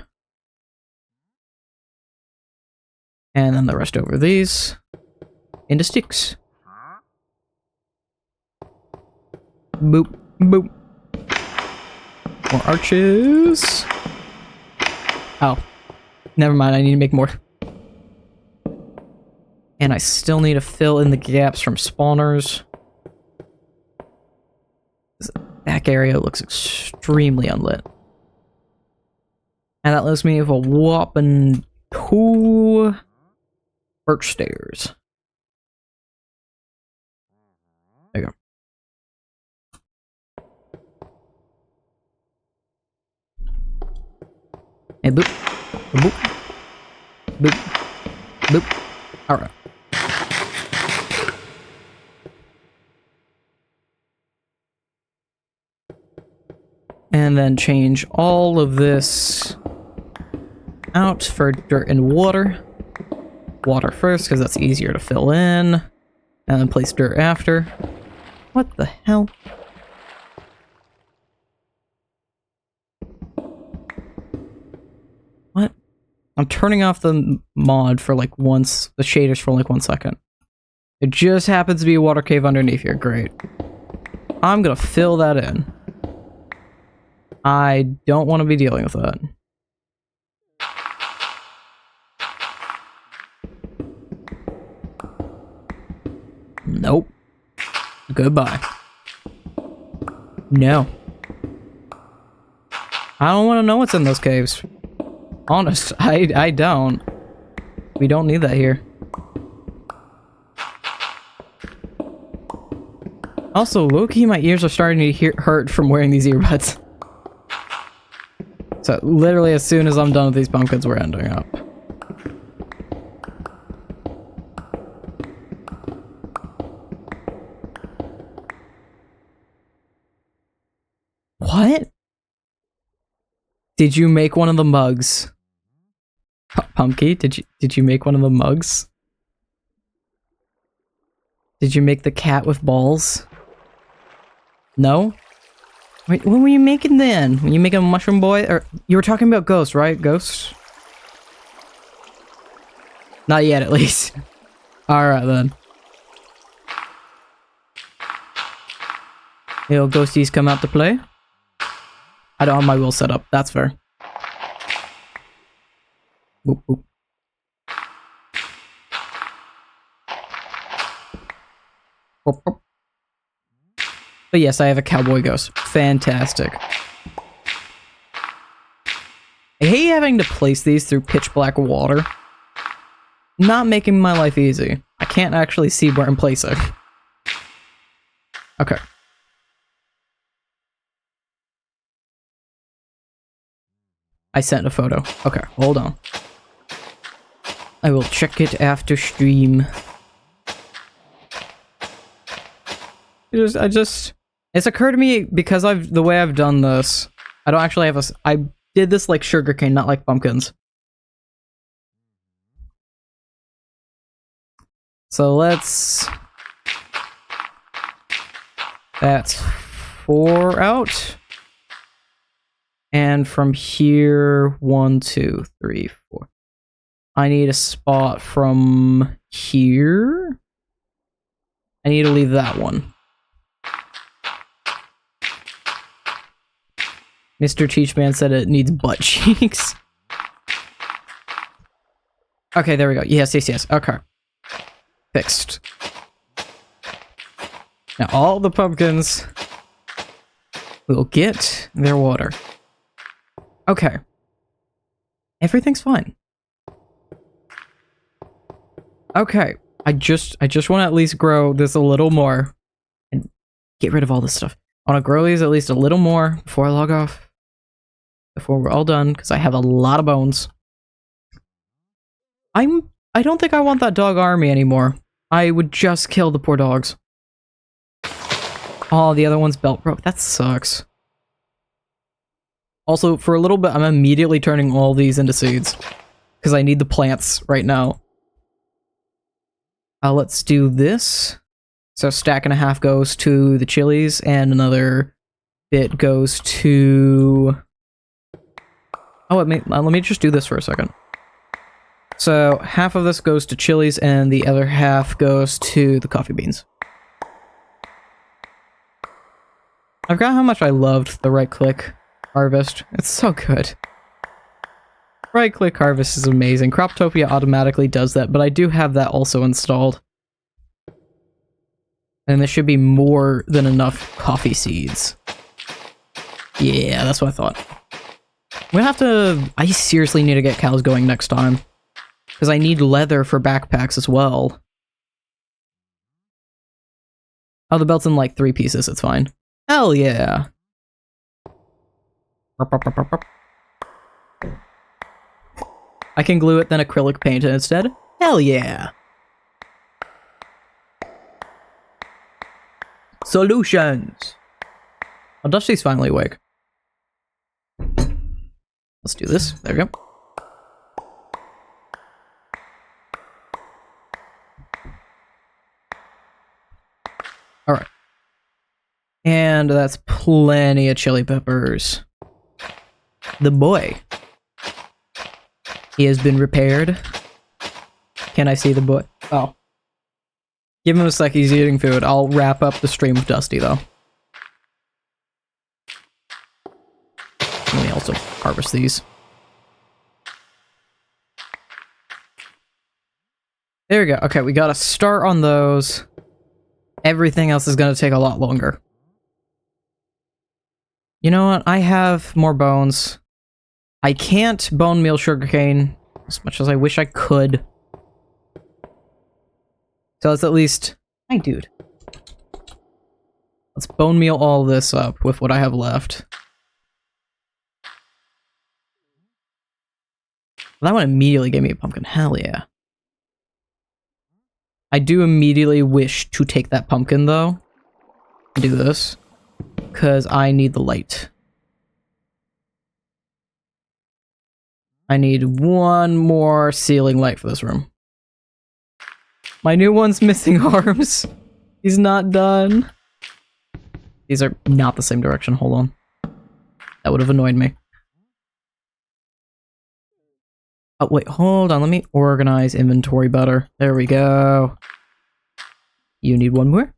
And then the rest over these. Into sticks. Boop, boop. More arches. Oh. Never mind, I need to make more. And I still need to fill in the gaps from spawners. This back area looks extremely unlit. And that leaves me with a whopping 2 birch stairs. There you go. And boop. Boop. Boop. Boop. Alright. And then change all of this out for dirt and water. Water first, because that's easier to fill in. And then place dirt after. What the hell? What? I'm turning off the mod for like once, the shaders for like 1 second. It just happens to be a water cave underneath here. Great. I'm gonna fill that in. I don't want to be dealing with that. Nope. Goodbye. No. I don't want to know what's in those caves. Honest, I don't. We don't need that here. Also, low-key, my ears are starting to hurt from wearing these earbuds. So literally as soon as I'm done with these pumpkins, we're ending up. What? Did you make one of the mugs? Pumpkin, did you make one of the mugs? Did you make the cat with balls? No? Wait, what were you making then? Were you making a mushroom boy? Or you were talking about Ghost, right? Ghost? Not yet, at least. Alright then. Yo, ghosties come out to play. I don't have my wheel set up. That's fair. Boop, boop. Boop, boop. But yes, I have a cowboy ghost. Fantastic. I hate having to place these through pitch black water. Not making my life easy. I can't actually see where I'm placing. Okay. I sent a photo. Okay, hold on. I will check it after stream. It's occurred to me because the way I've done this, I don't actually have I did this like sugarcane, not like pumpkins. So that's 4 out. And from here, 1, 2, 3, 4. I need a spot from here. I need to leave that one. Mr. Cheechman said it needs butt cheeks. Okay, there we go. Yes, yes, yes. Okay. Fixed. Now all the pumpkins will get their water. Okay. Everything's fine. Okay. I just want to at least grow this a little more and get rid of all this stuff. I want to grow these at least a little more before I log off. Before we're all done, because I have a lot of bones. I don't think I want that dog army anymore. I would just kill the poor dogs. Oh, the other one's belt broke. That sucks. Also, for a little bit, I'm immediately turning all these into seeds. Because I need the plants right now. Let's do this. So stack and a half goes to the chilies, and another bit goes to... Oh, let me just do this for a second. So half of this goes to chilies, and the other half goes to the coffee beans. I forgot how much I loved the right-click harvest. It's so good. Right-click harvest is amazing. Croptopia automatically does that, but I do have that also installed. And there should be more than enough coffee seeds. Yeah, that's what I thought. I seriously need to get cows going next time. Because I need leather for backpacks as well. Oh, the belt's in like 3 pieces, it's fine. Hell yeah! I can glue it, then acrylic paint it instead. Hell yeah! Solutions! Oh, Dusty's finally awake. Let's do this. There we go. Alright. And that's plenty of chili peppers. The boy. He has been repaired. Can I see the boy? Oh. Give him a sec, he's eating food. I'll wrap up the stream with Dusty, though. Let me also harvest these. There we go. Okay, we gotta start on those. Everything else is gonna take a lot longer. You know what? I have more bones. I can't bone meal sugarcane as much as I wish I could. So let's at least... Hi, dude. Let's bone meal all this up with what I have left. That one immediately gave me a pumpkin. Hell yeah. I do immediately wish to take that pumpkin, though. Do this. Because I need the light. I need one more ceiling light for this room. My new one's missing arms. He's not done. These are not the same direction. Hold on. That would have annoyed me. Oh, wait. Hold on. Let me organize inventory better. There we go. You need one more?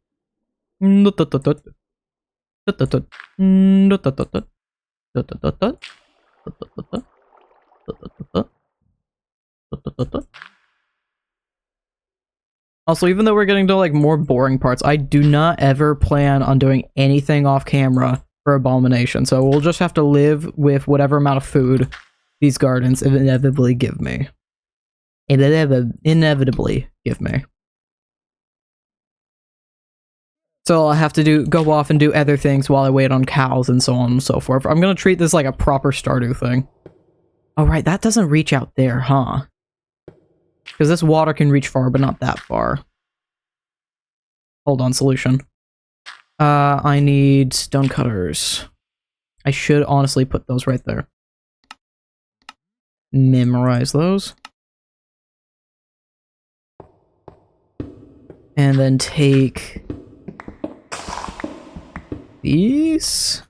Also, even though we're getting to like more boring parts, I do not ever plan on doing anything off camera for Abomination, so we'll just have to live with whatever amount of food these gardens inevitably give me. Inevitably give me. So I'll have to go off and do other things while I wait on cows and so on and so forth. I'm gonna treat this like a proper Stardew thing. Oh right, that doesn't reach out there, huh? Because this water can reach far, but not that far. Hold on, solution. I need stone cutters. I should honestly put those right there. Memorize those. And then take these.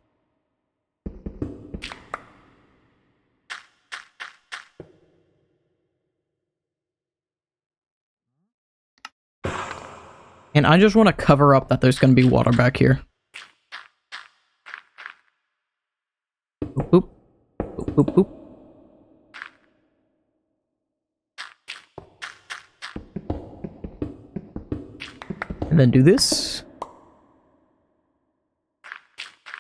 And I just want to cover up that there's going to be water back here. Boop, boop. Boop, boop, boop. And then do this.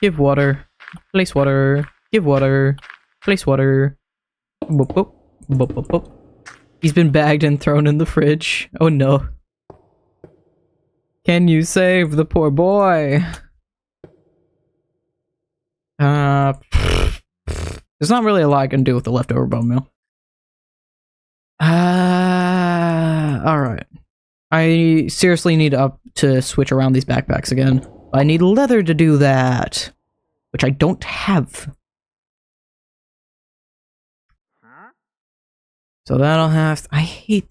Give water. Place water. Give water. Place water. Boop, boop. Boop, boop, boop. He's been bagged and thrown in the fridge. Oh no. Can you save the poor boy? There's not really a lot I can do with the leftover bone meal. Alright. I seriously need to switch around these backpacks again. I need leather to do that, which I don't have. So that'll have... I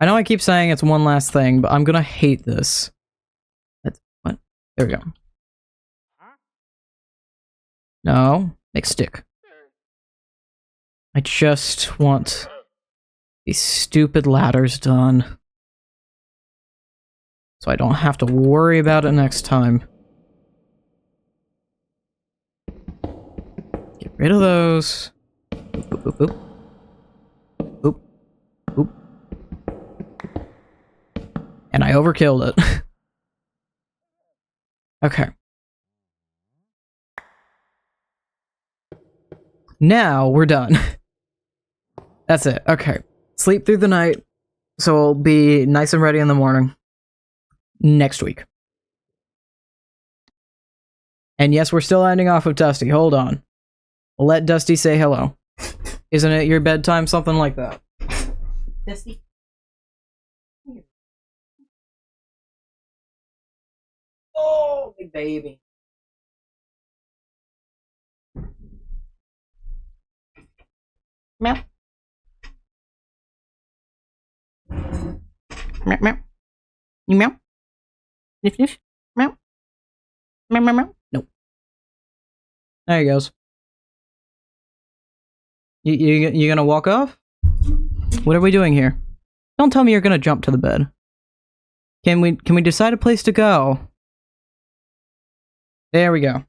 know I keep saying it's one last thing, but I'm gonna hate this. That's... What? There we go. No. Make stick. I just want these stupid ladders done. So I don't have to worry about it next time. Get rid of those. Boop, boop, boop, boop. Boop. Boop. And I overkilled it. Okay. Now we're done. That's it. Okay. Sleep through the night, so I'll be nice and ready in the morning. Next week. And yes, we're still ending off with Dusty. Hold on. We'll let Dusty say hello. Isn't it your bedtime? Something like that. Dusty? Oh, big baby. Meow. Meow, meow. You meow? Sniff, sniff. Meow. Meow, meow, meow. Nope. There he goes. You gonna walk off? What are we doing here? Don't tell me you're gonna jump to the bed. Can we decide a place to go? There we go.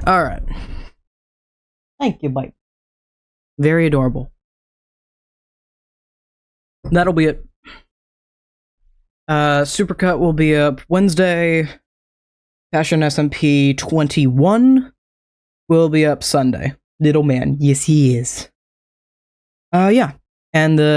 Alright. Thank you, Bite. Very adorable. That'll be it. Supercut will be up Wednesday. Fashion SMP 21 will be up Sunday. Little man. Yes, he is. Yeah. And the